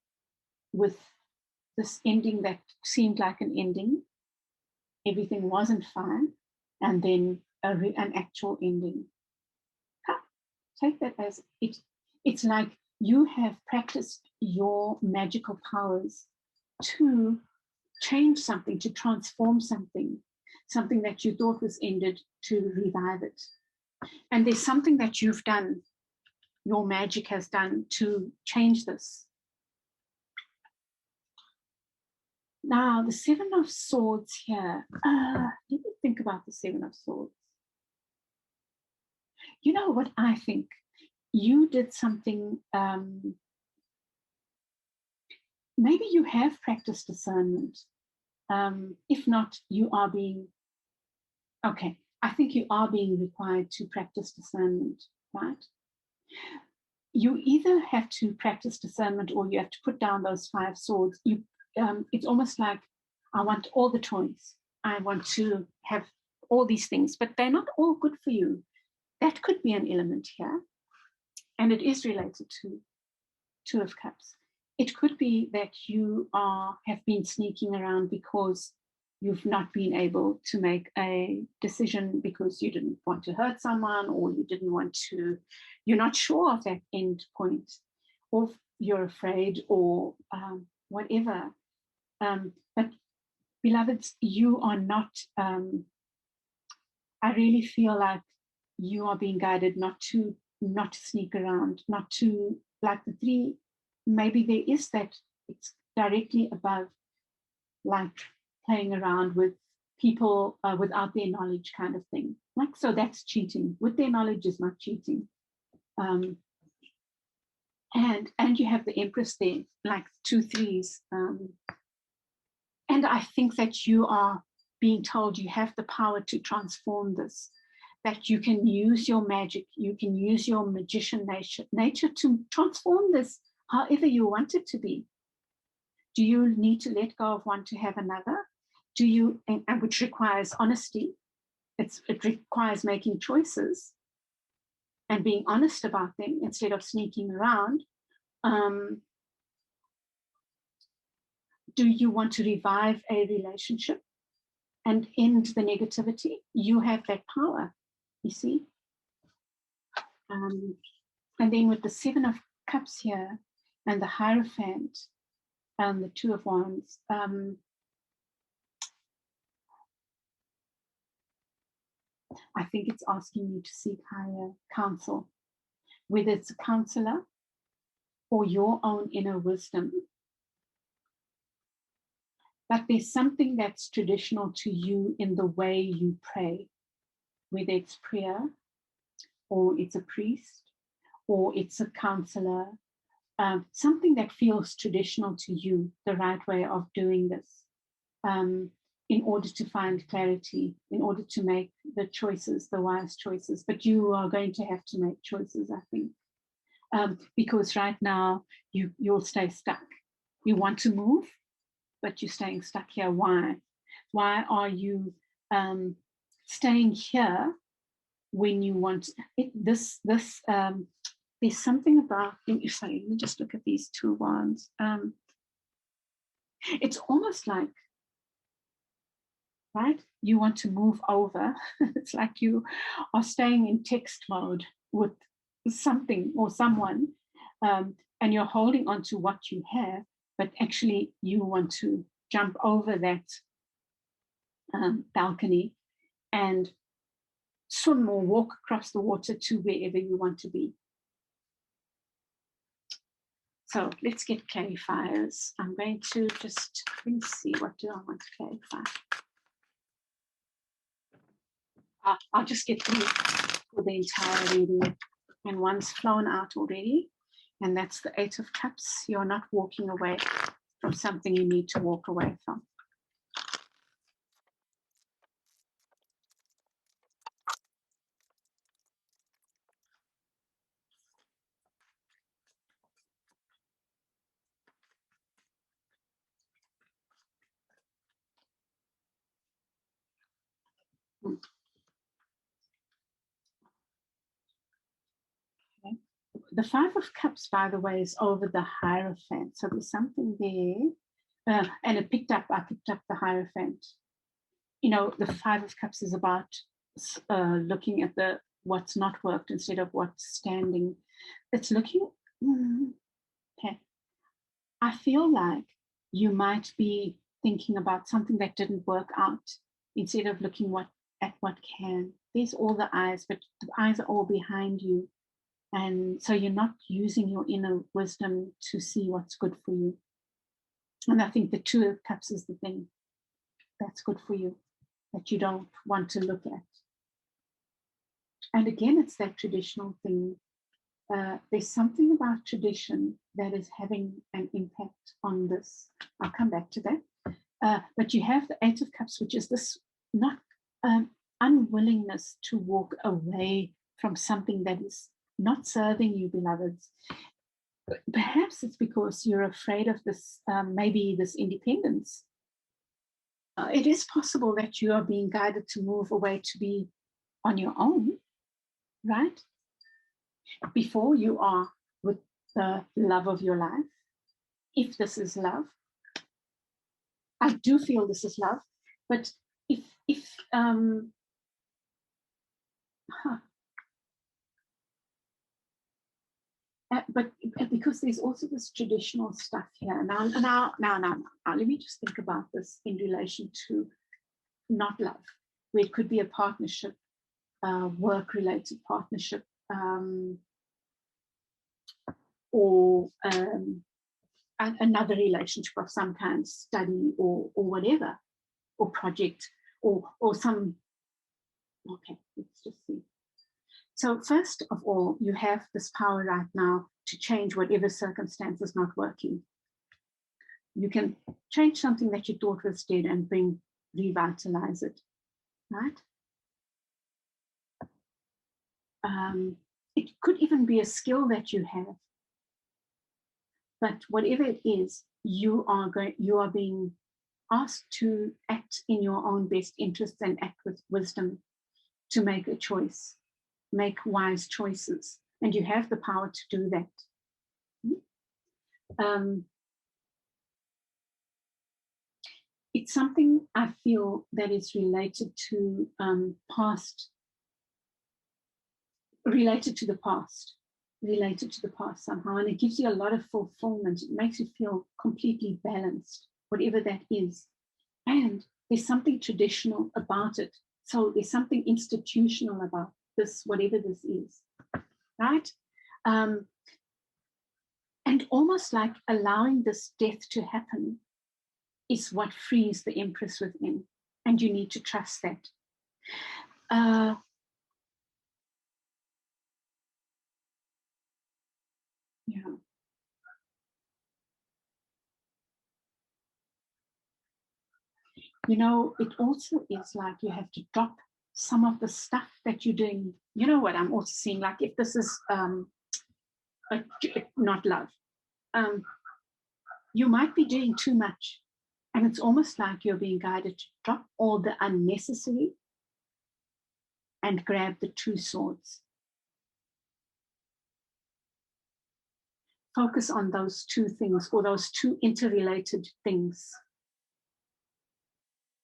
with this ending that seemed like an ending, everything wasn't fine, and then an actual ending. Take that as it. It's like you have practiced your magical powers to change something, to transform something that you thought was ended, to revive it. And there's something that you've done, your magic has done, to change this. Now, the 7 of Swords here. Let me think about the 7 of Swords. you know what I think? You did something, maybe you have practiced discernment. If not, you are being, okay, I think you are being required to practice discernment, right? You either have to practice discernment or you have to put down those 5 swords. It's almost like, I want all the toys. I want to have all these things, but they're not all good for you. That could be an element here. And it is related to 2 of Cups. It could be that you have been sneaking around because you've not been able to make a decision because you didn't want to hurt someone, or you didn't want to, you're not sure of that end point, or you're afraid, or whatever. But beloveds, you are not, I really feel like you are being guided not to sneak around, not to, like the 3, maybe there is that, it's directly above, like playing around with people without their knowledge kind of thing. Like, so that's cheating. With their knowledge is not cheating. And you have the Empress there, like 2 3s. And I think that you are being told you have the power to transform this, that you can use your magic, you can use your magician nature to transform this however you want it to be. Do you need to let go of one to have another? Do you, and which requires honesty. It requires making choices and being honest about them instead of sneaking around. Do you want to revive a relationship and end the negativity? You have that power, you see. And then with the 7 of Cups here and the Hierophant and the 2 of Wands, I think it's asking you to seek higher counsel, whether it's a counselor or your own inner wisdom. But there's something that's traditional to you in the way you pray, whether it's prayer or it's a priest or it's a counselor, something that feels traditional to you, the right way of doing this, in order to find clarity, in order to make the choices, the wise choices. But you are going to have to make choices, I think, because right now you'll stay stuck. You want to move, but you're staying stuck here. Why? Why are you staying here when you want it? There's something about, sorry, let me just look at these 2 wands. It's almost like, right, you want to move over. It's like you are staying in text mode with something or someone, and you're holding on to what you have, but actually you want to jump over that balcony and swim or walk across the water to wherever you want to be. So let's get clarifiers. I'm going to just, let's see, what do I want to clarify? I'll just get through for the entire reading. And one's flown out already, and that's the 8 of Cups. You're not walking away from something you need to walk away from. Okay. The 5 of Cups, by the way, is over the Hierophant. So there's something there. And I picked up the Hierophant. You know, the 5 of Cups is about looking at what's not worked instead of what's standing. It's looking, okay. I feel like you might be thinking about something that didn't work out instead of looking at what can. There's all the eyes, but the eyes are all behind you. And so you're not using your inner wisdom to see what's good for you. And I think the 2 of Cups is the thing that's good for you, that you don't want to look at. And again, it's that traditional thing. There's something about tradition that is having an impact on this. I'll come back to that. But you have the Eight of Cups, which is this not unwillingness to walk away from something that is not serving you, beloveds. Perhaps it's because you're afraid of this, maybe this independence. It is possible that you are being guided to move away to be on your own, right? Before you are with the love of your life, if this is love. I do feel this is love, but but because there's also this traditional stuff here. Now, let me just think about this in relation to not love, where it could be a partnership, work-related partnership, or another relationship of some kind, study or whatever, or project, or some. Okay, let's just see. So first of all, you have this power right now to change whatever circumstance is not working. You can change something that you thought was dead and revitalize it, right? It could even be a skill that you have. But whatever it is, you are being asked to act in your own best interests and act with wisdom to make a choice. Make wise choices, and you have the power to do that. It's something I feel that is related to the past somehow, and it gives you a lot of fulfillment. It makes you feel completely balanced, whatever that is. And there's something traditional about it. So there's something institutional about this, whatever this is, right? And almost like allowing this death to happen is what frees the Empress within, and you need to trust that. Yeah. You know, it also is like you have to drop some of the stuff that you're doing. You know what I'm also seeing, like if this is not love, you might be doing too much. And it's almost like you're being guided to drop all the unnecessary and grab the two swords. Focus on those two things, or those two interrelated things.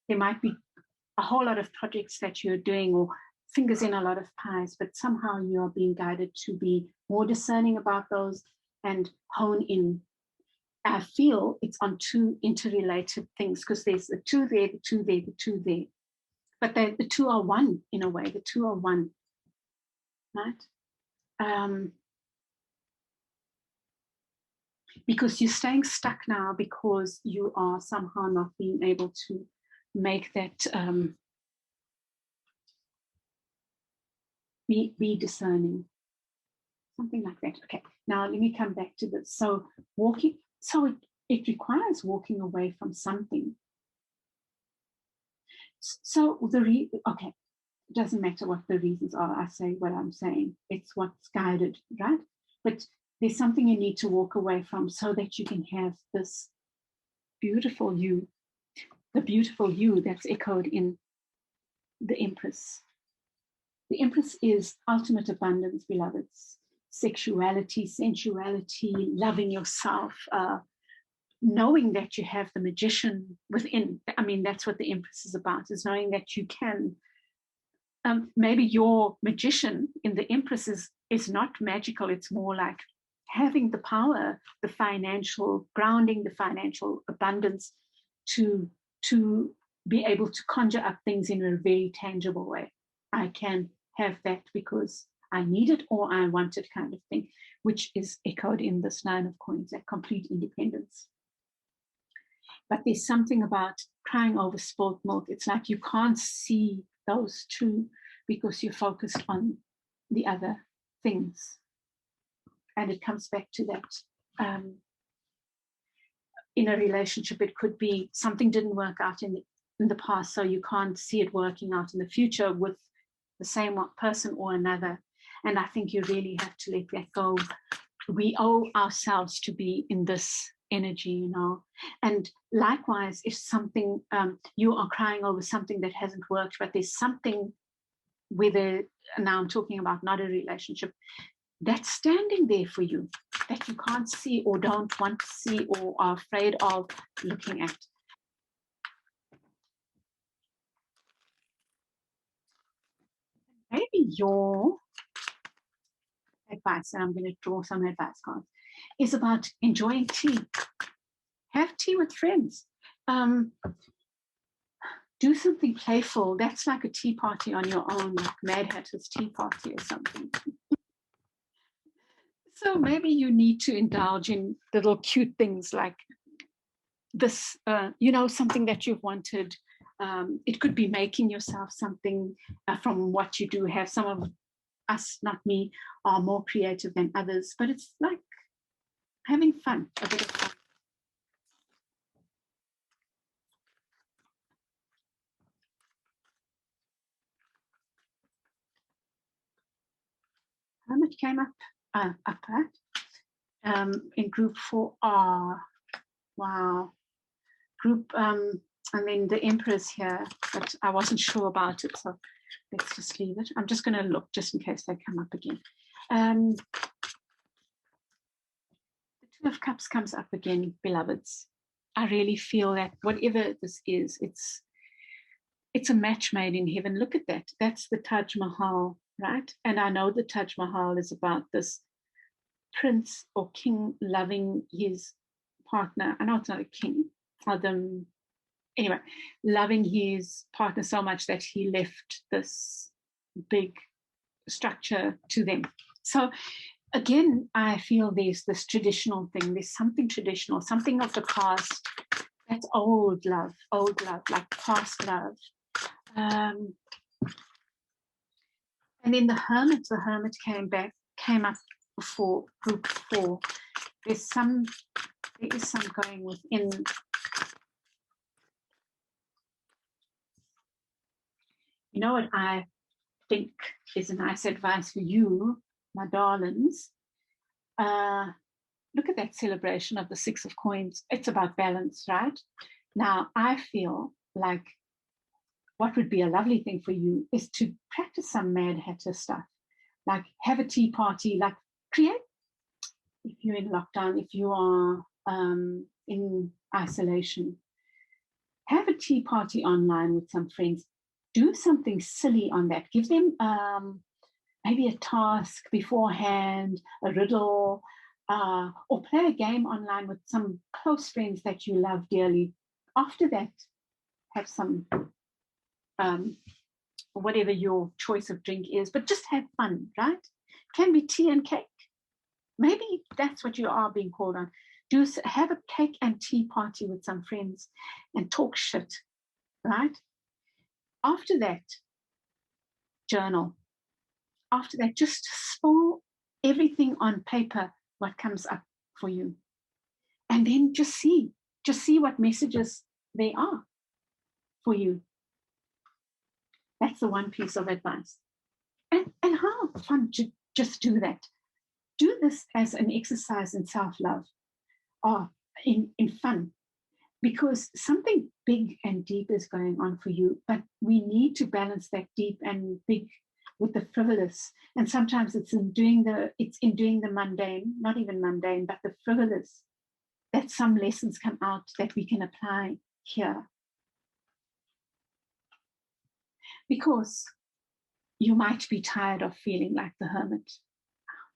There might be a whole lot of projects that you're doing, or fingers in a lot of pies, but somehow you are being guided to be more discerning about those and hone in. I feel it's on two interrelated things, because there's the two there, the two there, the two there. But the two are one in a way. The two are one, right? Because you're staying stuck now because you are somehow not being able to make that be discerning, something like that. Okay, now let me come back to this. So walking, so it requires walking away from something. So okay, it doesn't matter what the reasons are. I say what I'm saying. It's what's guided, right? But there's something you need to walk away from so that you can have this beautiful you, the beautiful you that's echoed in the Empress. The Empress is ultimate abundance, beloveds. Sexuality, sensuality, loving yourself, knowing that you have the magician within. I mean, that's what the Empress is about, is knowing that you can. Maybe your magician in the Empress is not magical. It's more like having the power, the financial grounding, the financial abundance to be able to conjure up things in a very tangible way. I can have that because I need it or I want it, kind of thing, which is echoed in this Nine of Coins, that complete independence. But there's something about crying over spilled milk. It's like you can't see those two because you're focused on the other things. And it comes back to that. In a relationship, it could be something didn't work out in the past, so you can't see it working out in the future with the same person or another. And I think you really have to let that go. We owe ourselves to be in this energy, And likewise, if something, you are crying over something that hasn't worked, but there's something, whether, now I'm talking about not a relationship, that's standing there for you, that you can't see or don't want to see or are afraid of looking at. Maybe your advice, and I'm going to draw some advice cards, is about enjoying tea. Have tea with friends. Do something playful. That's like a tea party on your own, like Mad Hatter's tea party or something. So maybe you need to indulge in little cute things like this, something that you've wanted. It could be making yourself something from what you do. Have some of us, not me, are more creative than others, but it's like having fun, a bit of fun. Hermit came up, right? In group 4R. Wow. Group, the Emperor's here, but I wasn't sure about it, so let's just leave it. I'm just going to look just in case they come up again. The Two of Cups comes up again, beloveds. I really feel that whatever this is, it's a match made in heaven. Look at that. That's the Taj Mahal, right? And I know the Taj Mahal is about this prince or king loving his partner. I know it's not a king. Anyway, loving his partner so much that he left this big structure to them. So again, I feel there's this traditional thing. There's something traditional, something of the past. That's old love, like past love. And then the Hermit came up before group 4. There is some going within. You know what I think is a nice advice for you, my darlings? Look at that celebration of the 6 of Coins. It's about balance, right? Now, I feel like what would be a lovely thing for you is to practice some Mad Hatter stuff, like have a tea party, like create, if you're in lockdown, if you are in isolation, have a tea party online with some friends. Do something silly on that. Give them maybe a task beforehand, a riddle, or play a game online with some close friends that you love dearly. After that, have some, whatever your choice of drink is, but just have fun, right? Can be tea and cake. Maybe that's what you are being called on. Have a cake and tea party with some friends and talk shit, right? After that, journal. After that, just spill everything on paper, what comes up for you. And then just see what messages they are for you. That's the one piece of advice. And how fun to just do that. Do this as an exercise in self-love, or in fun, because something big and deep is going on for you, but we need to balance that deep and big with the frivolous. And sometimes it's in doing the mundane, not even mundane, but the frivolous, that some lessons come out that we can apply here. Because you might be tired of feeling like the hermit.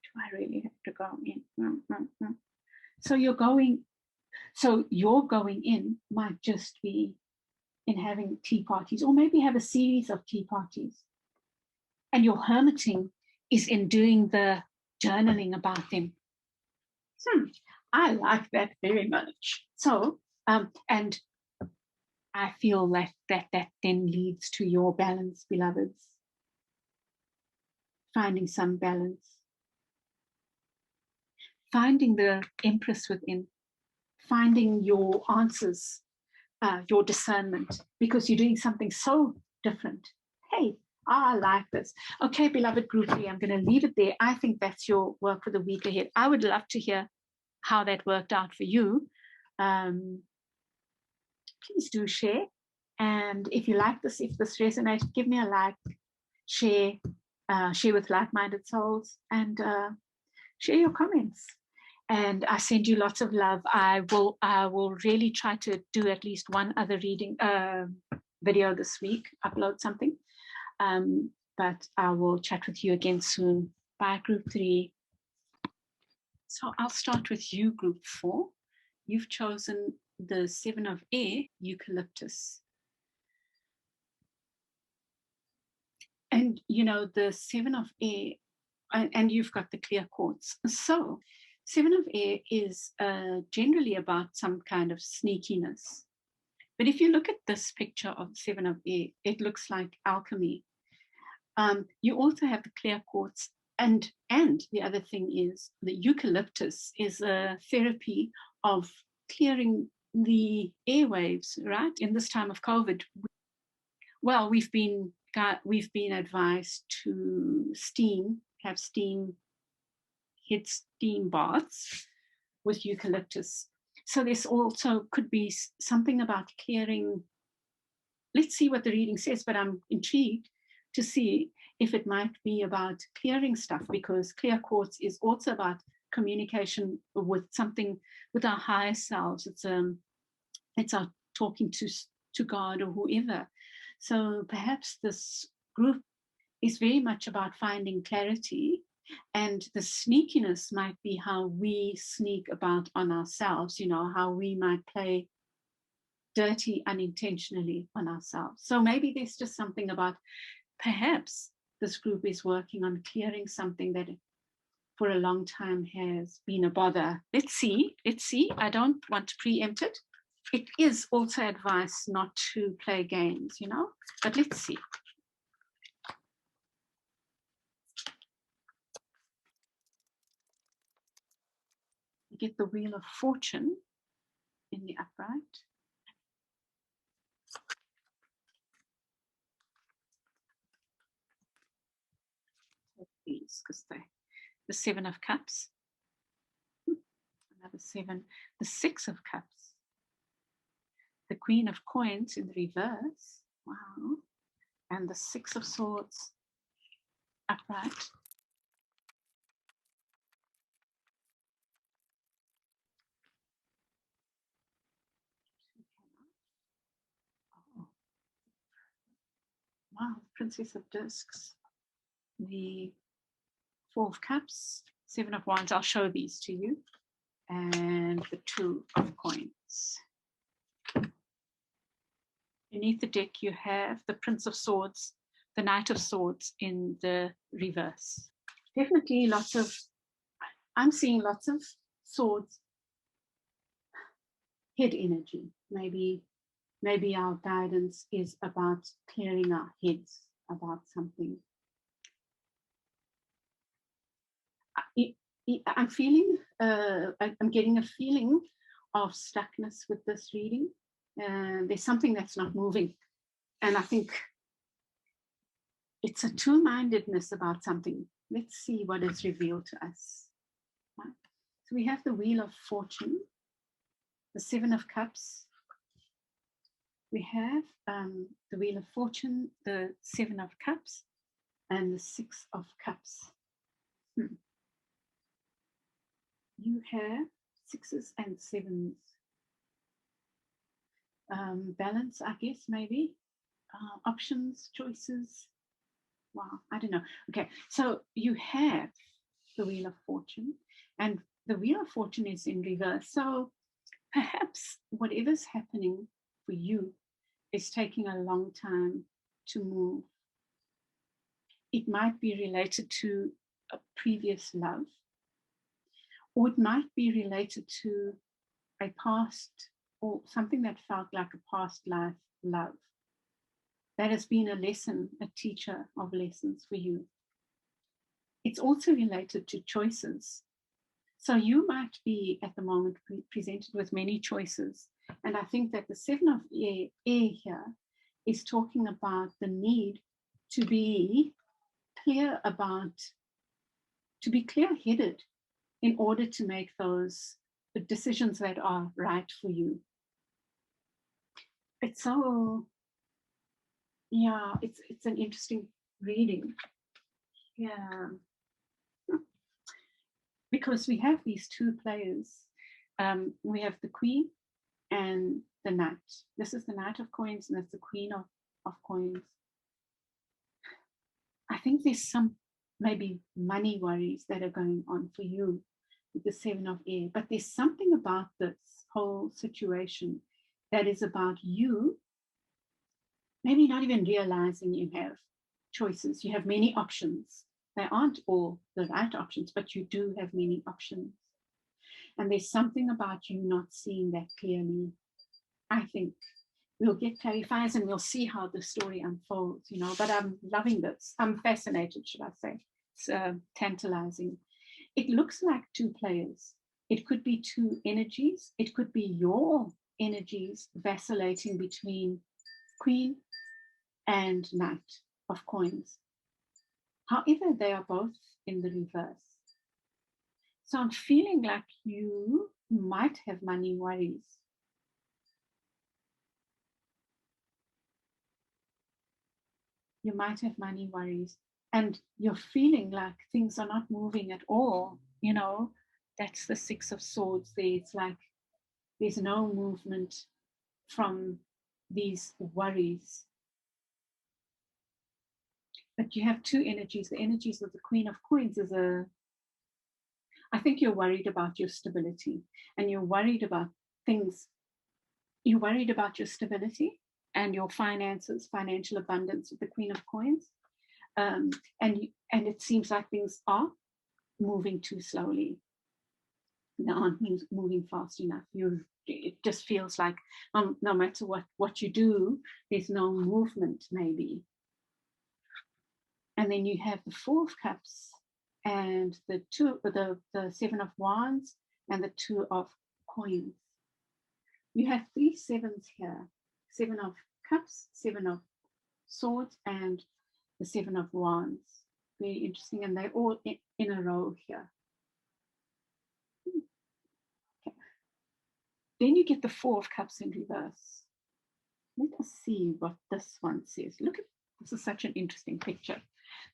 Do I really have to go in? No. So your going in might just be in having tea parties, or maybe have a series of tea parties. And your hermiting is in doing the journaling about them. I like that very much. So, and I feel that then leads to your balance, beloveds. finding some balance, finding the Empress within, finding your answers, your discernment, because you're doing something so different. Hey, I like this. Okay, beloved group 3, I'm going to leave it there. I think that's your work for the week ahead. I would love to hear how that worked out for you. Please do share. And if you like this, if this resonates, give me a like, share with like-minded souls, and share your comments. And I send you lots of love. I will really try to do at least one other reading video this week, upload something. But I will chat with you again soon. Bye, group 3. So I'll start with you, group 4. You've chosen the 7 of air, eucalyptus. And the 7 of air, and you've got the clear quartz. So 7 of air is generally about some kind of sneakiness. But if you look at this picture of 7 of air, it looks like alchemy. You also have the clear quartz. And the other thing is the eucalyptus is a therapy of clearing the airwaves, right? In this time of COVID. Well, we've been advised to have hit steam baths with eucalyptus. So this also could be something about clearing. Let's see what the reading says, but I'm intrigued to see if it might be about clearing stuff, because clear quartz is also about communication with something, with our higher selves. It's our talking to God or whoever. So perhaps this group is very much about finding clarity, and the sneakiness might be how we sneak about on ourselves, how we might play dirty unintentionally on ourselves. So maybe there's just something about, perhaps this group is working on clearing something that for a long time has been a bother. Let's see. I don't want to preempt it. It is also advice not to play games, but let's see. You get the Wheel of Fortune in the upright. Take these, because the 7 of Cups. Another 7. The 6 of Cups. The Queen of Coins in the reverse. Wow. And the 6 of Swords upright. Oh. Wow, Princess of Discs. The 4 of Cups, 7 of Wands. I'll show these to you. And the 2 of Coins. Beneath the deck, you have the Prince of Swords, the Knight of Swords in the reverse. Definitely I'm seeing lots of swords, head energy. Maybe our guidance is about clearing our heads about something. I'm feeling, I'm getting a feeling of stuckness with this reading. There's something that's not moving. And I think it's a two-mindedness about something. Let's see what is revealed to us. Right? So we have the Wheel of Fortune, the 7 of Cups. We have the Wheel of Fortune, the 7 of Cups, and the 6 of Cups. You have 6s and 7s. Balance, I guess, maybe. Options, choices. Wow, I don't know. Okay, so you have the Wheel of Fortune, and the Wheel of Fortune is in reverse. So perhaps whatever's happening for you is taking a long time to move. It might be related to a previous love, or it might be related to a past, or something that felt like a past life love. That has been a lesson, a teacher of lessons for you. it's also related to choices. So you might be at the moment presented with many choices. And I think that the seven of air here is talking about the need to be clear about, to be clear-headed in order to make those decisions that are right for you. It's so, yeah, it's an interesting reading. Yeah. Because we have these two players. We have the Queen and the Knight. This is the Knight of Coins, and that's the Queen of Coins. I think there's some maybe money worries that are going on for you with the Seven of Air, but there's something about this whole situation that is about you maybe not even realizing you have choices. You have many options. They aren't all the right options, but you do have many options. And there's something about you not seeing that clearly. I think we'll get clarifiers and we'll see how the story unfolds, you know, but I'm loving this. I'm fascinated, should I say. It's tantalizing. It looks like two players. It could be two energies. It could be your energies vacillating between Queen and Knight of Coins. However, they are both in the reverse. So I'm feeling like you might have money worries. You might have money worries, and you're feeling like things are not moving at all. You know, that's the Six of Swords there. It's like there's no movement from these worries. But you have two energies. The energies of the Queen of Coins is I think you're worried about your stability, and you're worried about things. You're worried about your stability and your finances, financial abundance with the Queen of Coins. And it seems like things are moving too slowly. They aren't moving fast enough. It just feels like no matter what you do, there's no movement maybe. And then you have the Four of Cups and the Seven of Wands and the Two of Coins. You have three sevens here: Seven of Cups, Seven of Swords, and the Seven of Wands. Very interesting, and they're all in a row here. Okay. Then you get the Four of Cups in reverse. Let us see what this one says. Look at this, is such an interesting picture.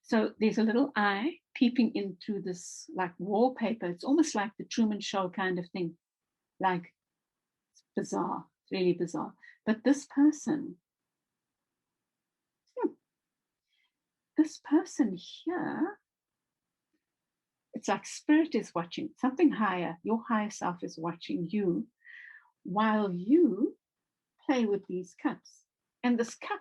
So there's a little eye peeping in through this like wallpaper. It's almost like the Truman Show kind of thing. Like, it's bizarre, really bizarre. But this person here, it's like spirit is watching, something higher, your higher self is watching you while you play with these cups. And this cup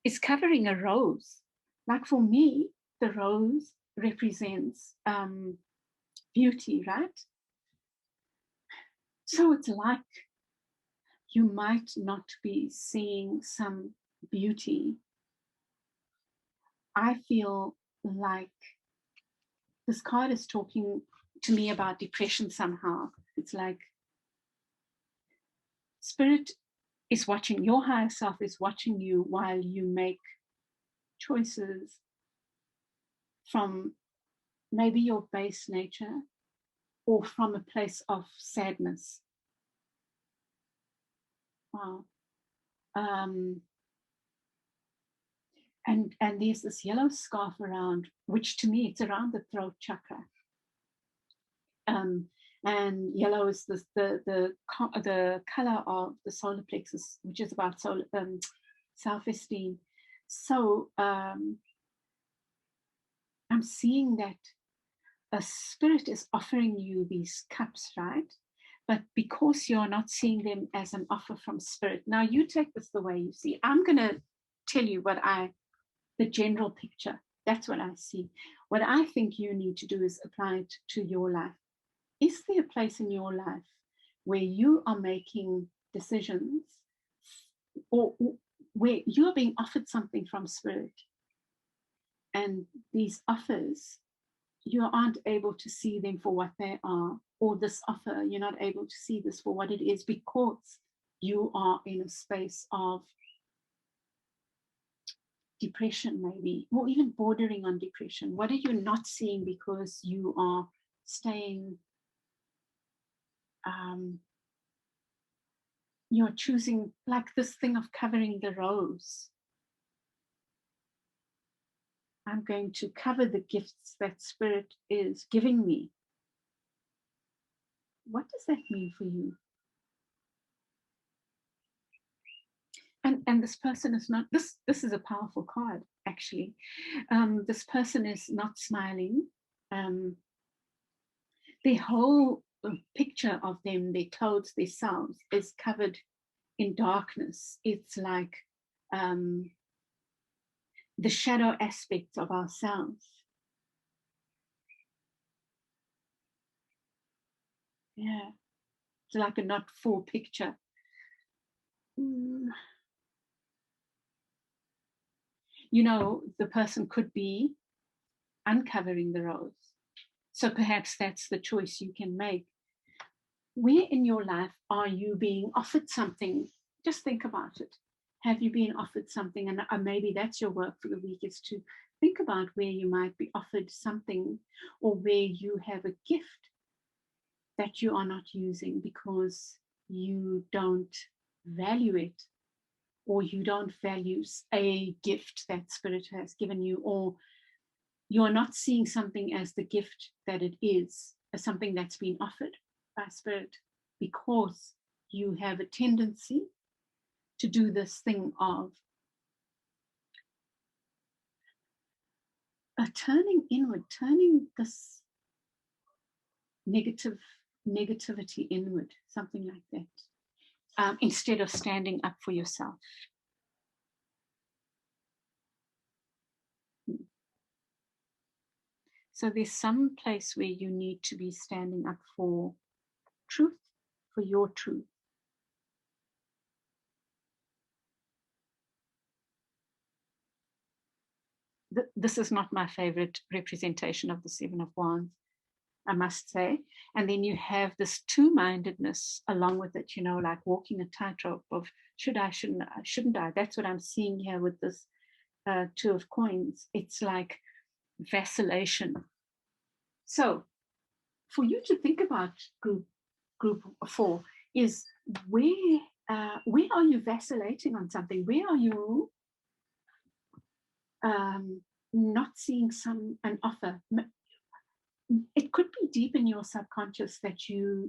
is covering a rose. Like for me, the rose represents beauty, right? So it's like you might not be seeing some beauty. I feel like this card is talking to me about depression somehow. It's like spirit is watching, your higher self is watching you while you make choices from maybe your base nature or from a place of sadness. Wow. And there's this yellow scarf around, which to me, it's around the throat chakra. And yellow is the color of the solar plexus, which is about self-esteem. So I'm seeing that a spirit is offering you these cups, right? But because you're not seeing them as an offer from spirit, now you take this the way you see. I'm going to tell you the general picture. That's what I see. What I think you need to do is apply it to your life. Is there a place in your life where you are making decisions or where you are being offered something from spirit? And these offers you aren't able to see them for what they are, or this offer, you're not able to see this for what it is because you are in a space of depression, maybe, or even bordering on depression. What are you not seeing because you are staying, you're choosing, like this thing of covering the rose. I'm going to cover the gifts that Spirit is giving me. What does that mean for you? And this person is not, this is a powerful card, actually. This person is not smiling. The whole picture of them, their clothes, their selves, is covered in darkness. It's like the shadow aspects of ourselves. Yeah, it's like a not full picture. You know, the person could be uncovering the rose. So perhaps that's the choice you can make. Where in your life are you being offered something? Just think about it. Have you been offered something? And maybe that's your work for the week, is to think about where you might be offered something, or where you have a gift that you are not using because you don't value it, or you don't value a gift that Spirit has given you, or you're not seeing something as the gift that it is, as something that's been offered by Spirit, because you have a tendency to do this thing of turning inward, turning this negativity inward, something like that, instead of standing up for yourself. So there's some place where you need to be standing up for truth, for your truth. This is not my favorite representation of the Seven of Wands, I must say. And then you have this two-mindedness along with it, you know, like walking a tightrope of should I, shouldn't I? That's what I'm seeing here with this Two of Coins. It's like vacillation. So for you to think about group 4 is where are you vacillating on something? Where are you not seeing an offer? It could be deep in your subconscious that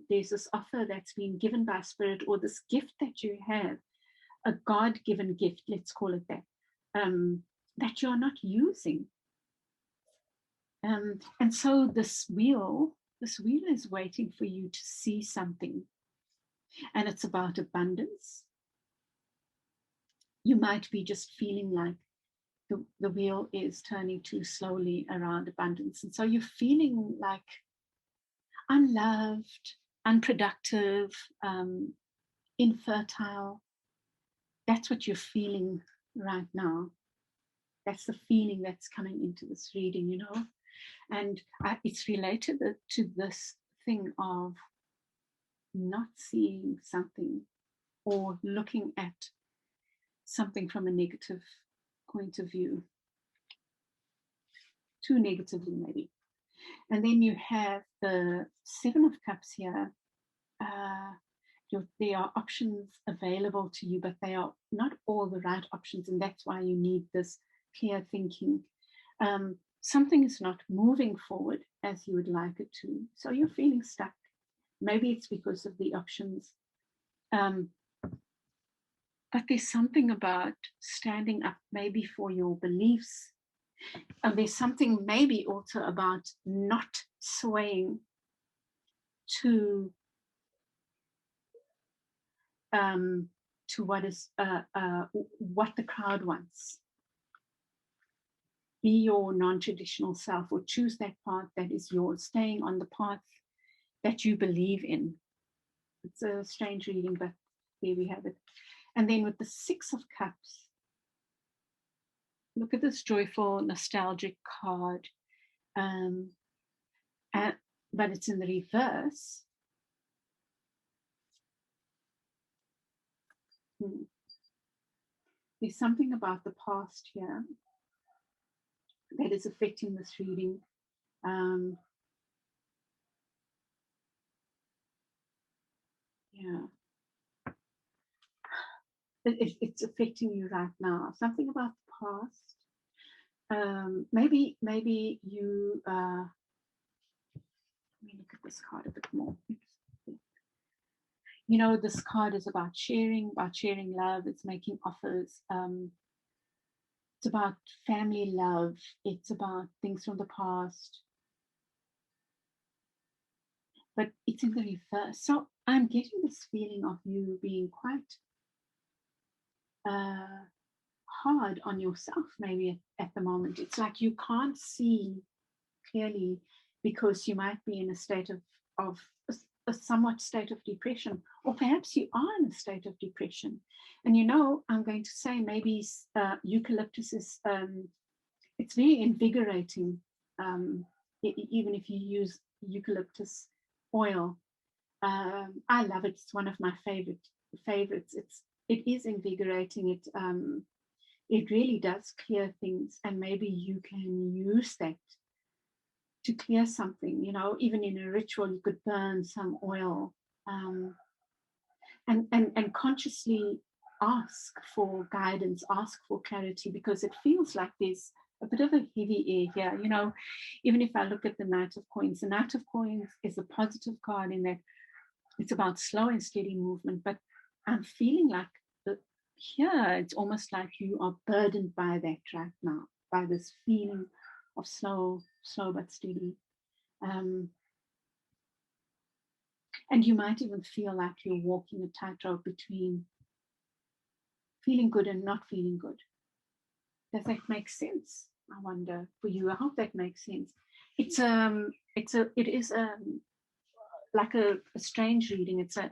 there's this offer that's been given by Spirit, or this gift that you have, a God-given gift, let's call it that, that you're not using. And so this wheel is waiting for you to see something. And it's about abundance. You might be just feeling like the wheel is turning too slowly around abundance. And so you're feeling like unloved, unproductive, infertile. That's what you're feeling right now. That's the feeling that's coming into this reading, you know. And it's related to this thing of not seeing something, or looking at something from a negative point of view, too negatively maybe. And then you have the Seven of Cups here. There are options available to you, but they are not all the right options, and that's why you need this clear thinking. Something is not moving forward as you would like it to, so you're feeling stuck. Maybe it's because of the options. But there's something about standing up maybe for your beliefs. And there's something maybe also about not swaying to what is what the crowd wants. Be your non-traditional self, or choose that path that is yours, staying on the path that you believe in. It's a strange reading, but there we have it. And then with the Six of Cups, look at this joyful, nostalgic card. but it's in the reverse. There's something about the past here that is affecting this reading. Yeah. It's affecting you right now. Something about the past. Maybe you, let me look at this card a bit more. You know, this card is about sharing love. It's making offers. It's about family love. It's about things from the past. But it's in the reverse. So I'm getting this feeling of you being quite hard on yourself maybe at the moment. It's like you can't see clearly because you might be in a state of a somewhat state of depression, or perhaps you are in a state of depression. And you know, I'm going to say maybe eucalyptus is it's very invigorating, even if you use eucalyptus oil. I love it. It's one of my favorites. It is invigorating. It really does clear things, and maybe you can use that to clear something. You know, even in a ritual, you could burn some oil, and consciously ask for guidance, ask for clarity, because it feels like there's a bit of a heavy air here. You know, even if I look at the Knight of Coins, the Knight of Coins is a positive card in that it's about slow and steady movement, but I'm feeling like here it's almost like you are burdened by that right now, by this feeling of slow but steady. And you might even feel like you're walking a tightrope between feeling good and not feeling good. Does that make sense? I wonder for you. I hope that makes sense. It is like a strange reading. It's a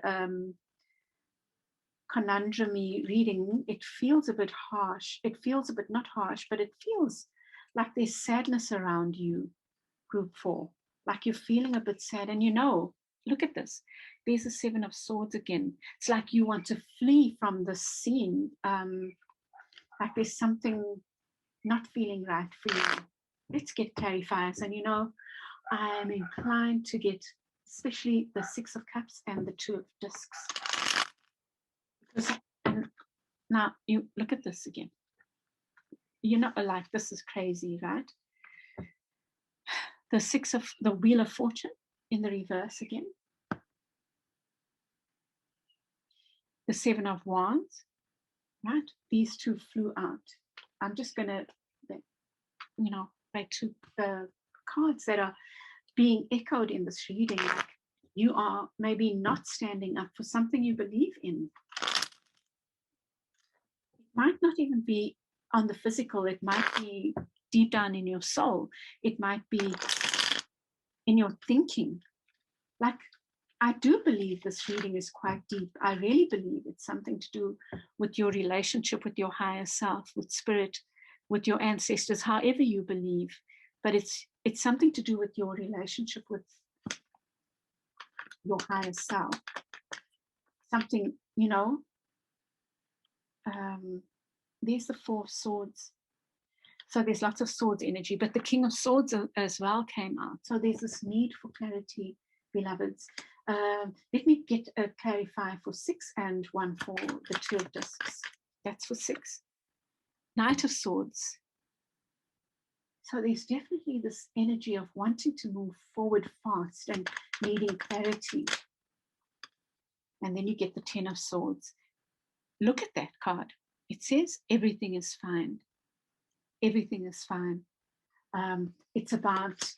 conundrum-y reading. It feels a bit harsh. It feels a bit not harsh, but it feels like there's sadness around you, group 4. Like you're feeling a bit sad, and you know, look at this. There's a 7 of Swords again. It's like you want to flee from the scene. Like there's something not feeling right for you. Let's get clarifiers. And you know, I'm inclined to get especially the 6 of Cups and the 2 of Discs. Because now you look at this again. You know, like this is crazy, right? The 6 of the Wheel of Fortune in the reverse again. The 7 of Wands, right? These two flew out. I'm just going to, you know, back to the cards that are being echoed in this reading. Like you are maybe not standing up for something you believe in. It might not even be on the physical. It might be deep down in your soul. It might be in your thinking. Like, I do believe this reading is quite deep. I really believe it's something to do with your relationship with your higher self, with spirit, with your ancestors, however you believe. But it's something to do with your relationship with your higher self. Something, you know, there's the 4 of Swords. So there's lots of swords energy, but the King of Swords as well came out. So there's this need for clarity, beloveds. Let me get a clarifier for 6 and one for the 2 of Discs. That's for 6. Knight of Swords. So there's definitely this energy of wanting to move forward fast and needing clarity. And then you get the 10 of Swords. Look at that card. It says everything is fine. Everything is fine. It's about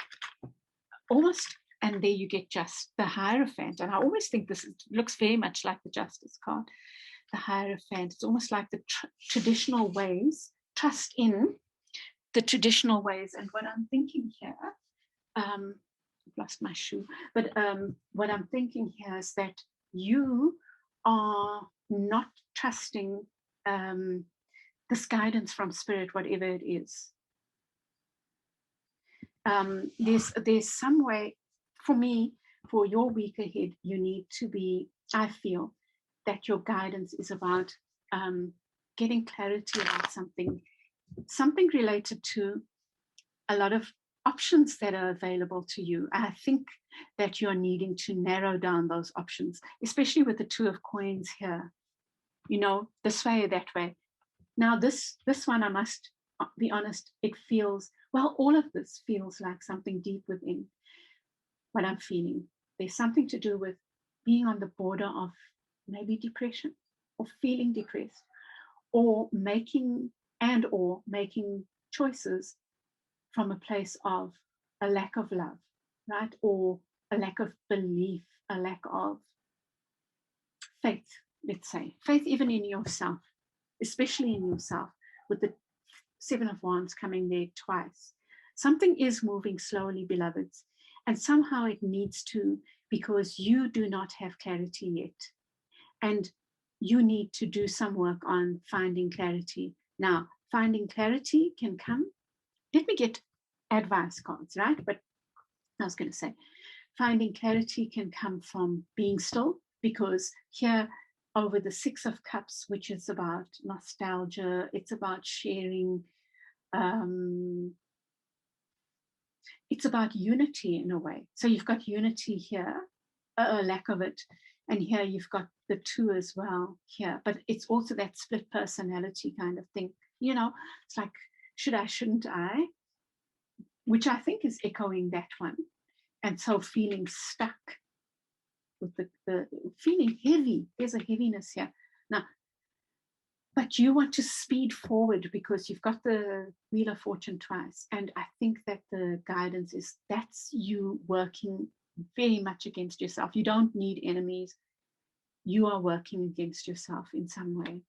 almost, and there you get just the Hierophant. And I always think this looks very much like the Justice card. The Hierophant. It's almost like the traditional ways, trust in the traditional ways. And what I'm thinking here, I've lost my shoe, but what I'm thinking here is that you are not trusting this guidance from spirit, whatever it is. There's some way for me, for your week ahead, you need to be, I feel that your guidance is about getting clarity about something related to a lot of options that are available to you. I think that you're needing to narrow down those options, especially with the Two of Coins here, this way or that way. Now, this one, I must be honest, it feels, well, all of this feels like something deep within what I'm feeling. There's something to do with being on the border of maybe depression or feeling depressed, or making choices from a place of a lack of love, right? Or a lack of belief, a lack of faith, let's say. Faith even in yourself, especially in yourself, with the Seven of Wands coming there twice. Something is moving slowly, beloveds, and somehow it needs to, because you do not have clarity yet. And you need to do some work on finding clarity. Now, finding clarity can come. Let me get advice cards, right? But I was going to say, finding clarity can come from being still, because here over the Six of Cups, which is about nostalgia, it's about sharing, it's about unity in a way. So you've got unity here, a lack of it, and here you've got the two as well here, but it's also that split personality kind of thing. It's like, should I, shouldn't I? Which I think is echoing that one. And so feeling stuck with the feeling heavy. There's a heaviness here. Now, but you want to speed forward because you've got the Wheel of Fortune twice. And I think that the guidance is that's you working very much against yourself. You don't need enemies. You are working against yourself in some way.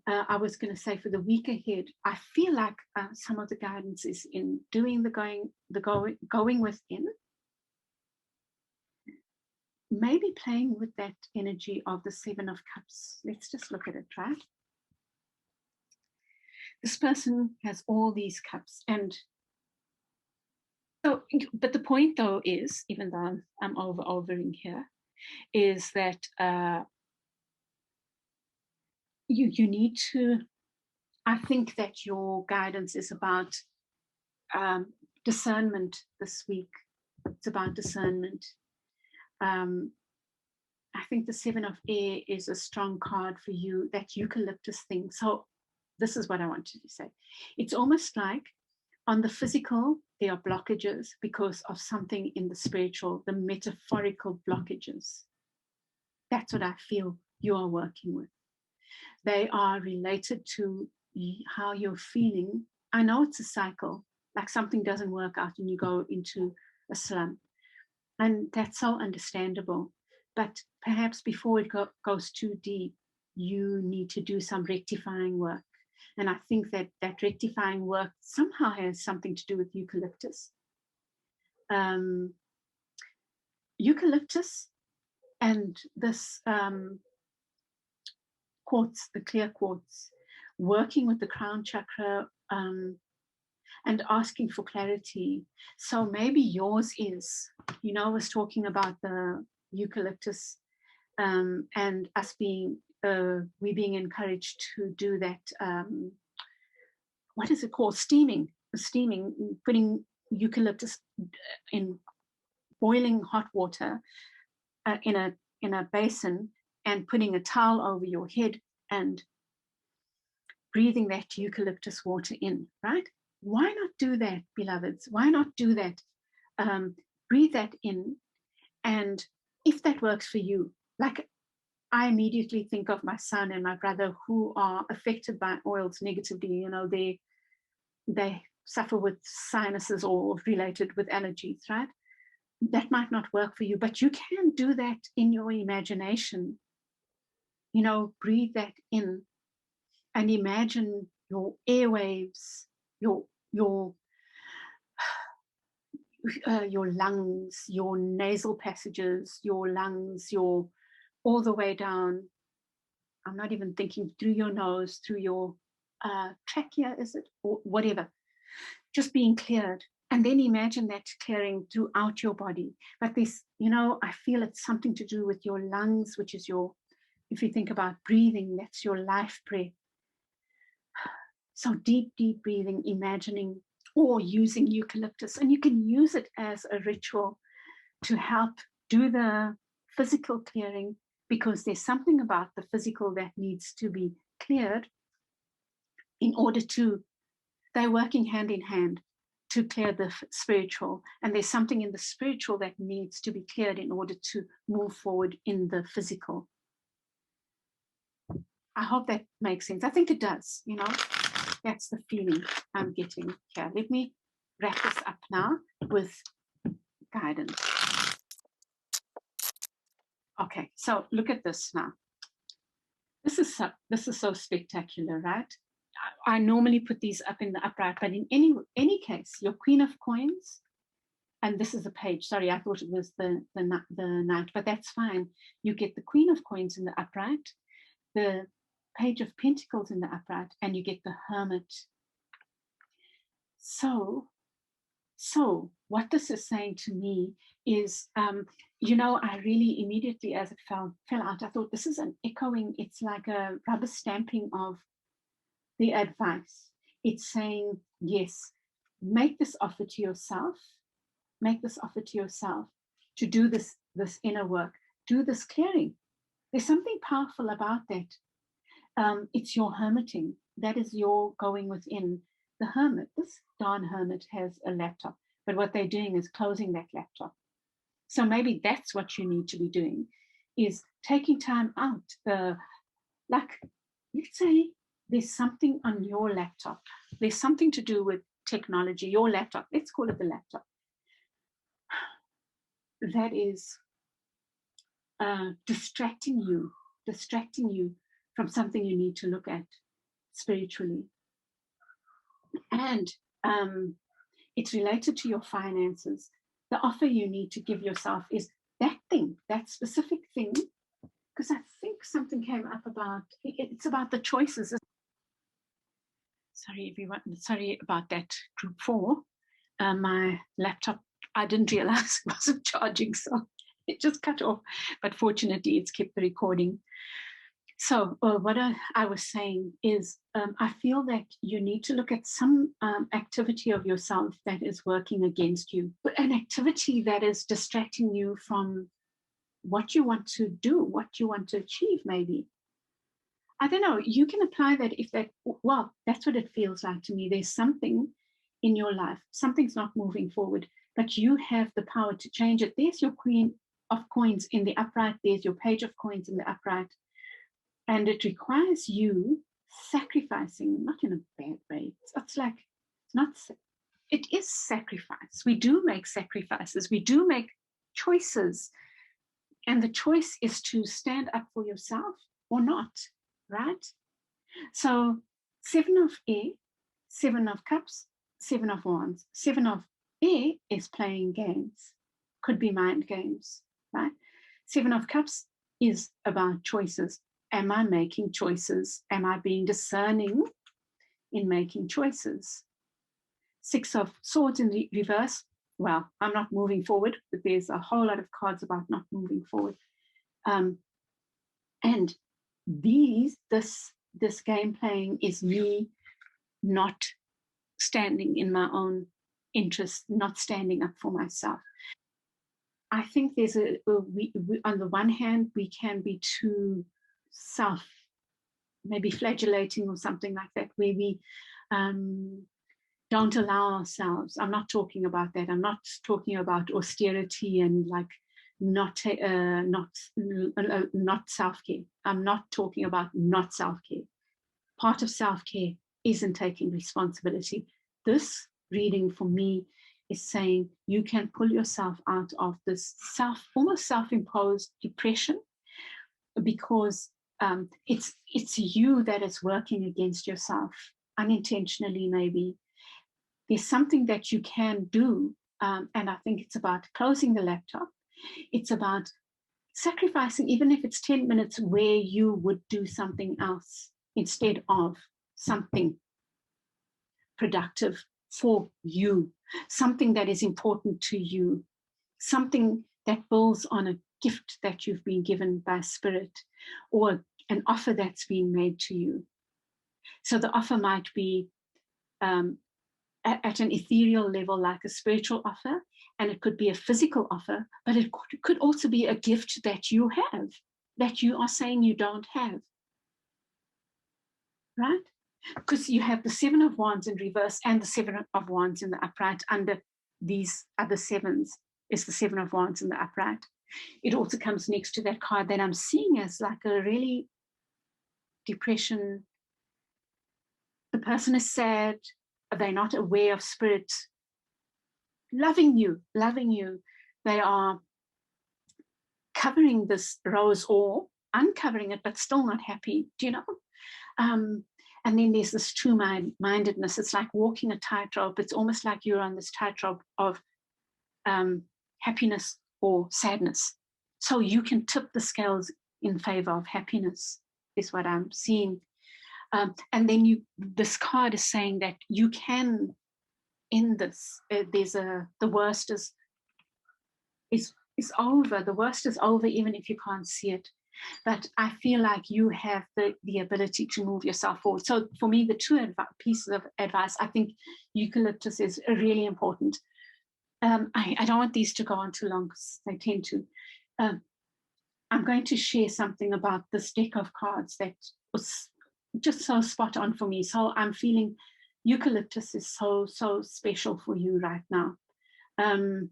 I was going to say for the week ahead, I feel like some of the guidance is in doing going within. Maybe playing with that energy of the Seven of Cups. Let's just look at it, right? This person has all these cups, and so, but the point though is, even though I'm overing here, is that you need to, I think that your guidance is about discernment this week. It's about discernment. I think the Seven of Air is a strong card for you, that eucalyptus thing. So this is what I wanted to say. It's almost like on the physical, there are blockages because of something in the spiritual, the metaphorical blockages. That's what I feel you are working with. They are related to how you're feeling. I know it's a cycle, like something doesn't work out and you go into a slump. And that's so understandable. But perhaps before it goes too deep, you need to do some rectifying work. And I think that rectifying work somehow has something to do with eucalyptus. Eucalyptus and this quartz, the clear quartz, working with the crown chakra and asking for clarity. So maybe yours is, I was talking about the eucalyptus and us being, we being encouraged to do that, what is it called? Steaming, putting eucalyptus in boiling hot water in a basin and putting a towel over your head and breathing that eucalyptus water in, right? Why not do that, beloveds? Why not do that? Breathe that in. And if that works for you, like I immediately think of my son and my brother who are affected by oils negatively. They suffer with sinuses or related with allergies, right? That might not work for you, but you can do that in your imagination. Breathe that in and imagine your airwaves, your lungs, your nasal passages, your lungs, all the way down. I'm not even thinking through your nose, through your trachea, is it? Or whatever. Just being cleared. And then imagine that clearing throughout your body. But this, I feel it's something to do with your lungs, which is if you think about breathing, that's your life breath. So deep, deep breathing, imagining or using eucalyptus. And you can use it as a ritual to help do the physical clearing, because there's something about the physical that needs to be cleared in order to, they're working hand in hand to clear the spiritual. And there's something in the spiritual that needs to be cleared in order to move forward in the physical. I hope that makes sense. I think it does, that's the feeling I'm getting here. Let me wrap this up now with guidance. Okay, so look at this now. This is so spectacular, right? I normally put these up in the upright, but in any case, your Queen of Coins, and this is a page. Sorry, I thought it was the Knight, but that's fine. You get the Queen of Coins in the upright, the Page of Pentacles in the upright, and you get the Hermit. So what this is saying to me is, I really immediately, as it fell out, I thought this is an echoing. It's like a rubber stamping of the advice. It's saying, yes, make this offer to yourself. Make this offer to yourself to do this inner work, do this clearing. There's something powerful about that. It's your hermiting. That is your going within. The hermit, this darn hermit, has a laptop, but what they're doing is closing that laptop. So maybe that's what you need to be doing, is taking time out. Let's say there's something on your laptop. There's something to do with technology, your laptop. Let's call it the laptop. That is distracting you from something you need to look at spiritually. And it's related to your finances. The offer you need to give yourself is that thing, that specific thing, because I think something came up about, it's about the choices. Sorry, everyone. Sorry about that, group 4. My laptop, I didn't realize it wasn't charging, so it just cut off. But fortunately, it's kept the recording. So what I was saying is, I feel that you need to look at some activity of yourself that is working against you, but an activity that is distracting you from what you want to do, what you want to achieve, maybe. I don't know, you can apply that that's what it feels like to me. There's something in your life, something's not moving forward, but you have the power to change it. There's your Queen of Coins in the upright, there's your Page of Coins in the upright. And it requires you sacrificing, not in a bad way. It is sacrifice. We do make sacrifices. We do make choices. And the choice is to stand up for yourself or not, right? So 7 of Air, 7 of Cups, 7 of Wands. 7 of Air is playing games. Could be mind games, right? 7 of Cups is about choices. Am I making choices? Am I being discerning in making choices? 6 of Swords in the reverse. Well, I'm not moving forward, but there's a whole lot of cards about not moving forward. And this game playing is me not standing in my own interest, not standing up for myself. I think there's on the one hand, we can be too maybe flagellating or something like that, where we don't allow ourselves. I'm not talking about that. I'm not talking about austerity and like not self-care. I'm not talking about not self-care. Part of self-care isn't taking responsibility. This reading for me is saying you can pull yourself out of this almost self-imposed depression, because it's you that is working against yourself unintentionally. Maybe there's something that you can do, and I think it's about closing the laptop. It's about sacrificing, even if it's 10 minutes where you would do something else instead of something productive for you. something that is important to you, something that builds on a gift that you've been given by Spirit, or an offer that's been made to you. So the offer might be at an ethereal level, like a spiritual offer, and it could be a physical offer, but it could also be a gift that you have, that you are saying you don't have, right? Because you have the Seven of Wands in reverse and the Seven of Wands in the upright. Under these other sevens is the Seven of Wands in the upright. It also comes next to that card that I'm seeing as like a really depression. The person is sad. They're not aware of Spirit loving you. They are covering this rose, or uncovering it, but still not happy. Do you know? And then there's this true-mindedness. It's like walking a tightrope. It's almost like you're on this tightrope of happiness or sadness. So you can tip the scales in favor of happiness, is what I'm seeing. And then this card is saying that you can end this. The worst is over. The worst is over, even if you can't see it. But I feel like you have the ability to move yourself forward. So for me, the two pieces of advice, I think eucalyptus is really important. I don't want these to go on too long because they tend to. I'm going to share something about this deck of cards that was just so spot on for me. So I'm feeling eucalyptus is so special for you right now. And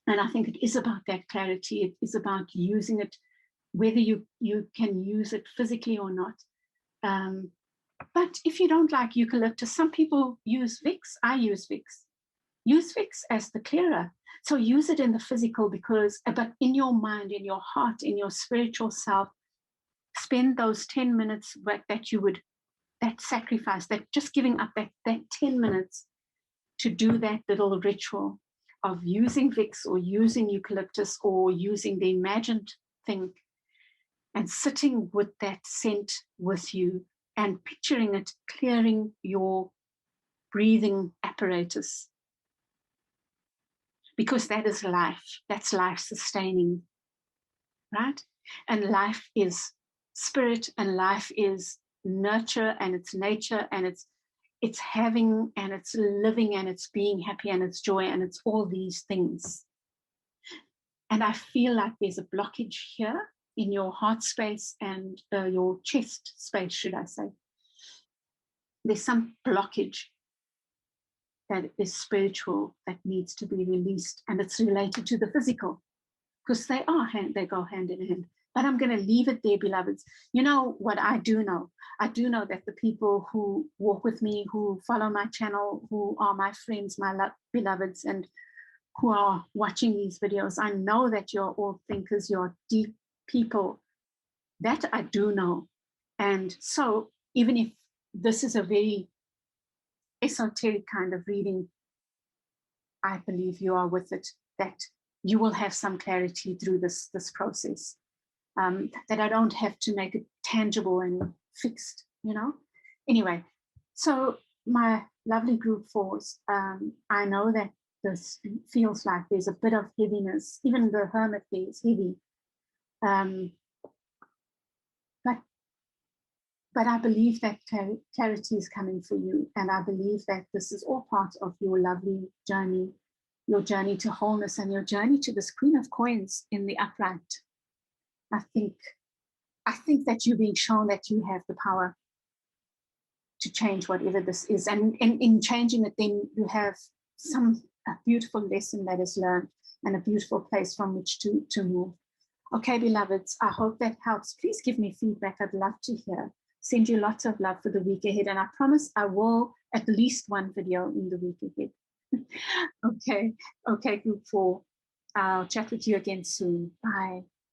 I think it is about that clarity. It is about using it, whether you can use it physically or not. But if you don't like eucalyptus, some people use Vicks. I use Vicks. Use Vicks as the clearer. So use it in the physical, but in your mind, in your heart, in your spiritual self, spend those 10 minutes that sacrifice, that just giving up that 10 minutes to do that little ritual of using Vicks or using eucalyptus or using the imagined thing, and sitting with that scent with you and picturing it clearing your breathing apparatus. Because that is life. That's life sustaining, right? And life is spirit, and life is nurture, and it's nature, and it's having, and it's living, and it's being happy, and it's joy, and it's all these things. And I feel like there's a blockage here in your heart space and your chest space, should I say. There's some blockage that is spiritual that needs to be released, and it's related to the physical, because they go hand in hand. But I'm going to leave it there, beloveds. You know what I do know? I do know that the people who walk with me, who follow my channel, who are my friends, my beloveds, and who are watching these videos, I know that you're all thinkers, you're deep people. That I do know. And so even if this is a very esoteric kind of reading, I believe you are with it, that you will have some clarity through this process, that I don't have to make it tangible and fixed, you know. Anyway, so my lovely group fours, I know that this feels like there's a bit of heaviness. Even the Hermit there is heavy. But I believe that clarity is coming for you. And I believe that this is all part of your lovely journey, your journey to wholeness, and your journey to this Queen of Coins in the upright. I think that you're being shown that you have the power to change whatever this is. And in changing it, then you have a beautiful lesson that is learned and a beautiful place from which to move. Okay, beloveds, I hope that helps. Please give me feedback. I'd love to hear. Send you lots of love for the week ahead. And I promise I will at least one video in the week ahead. Okay, group 4. I'll chat with you again soon. Bye.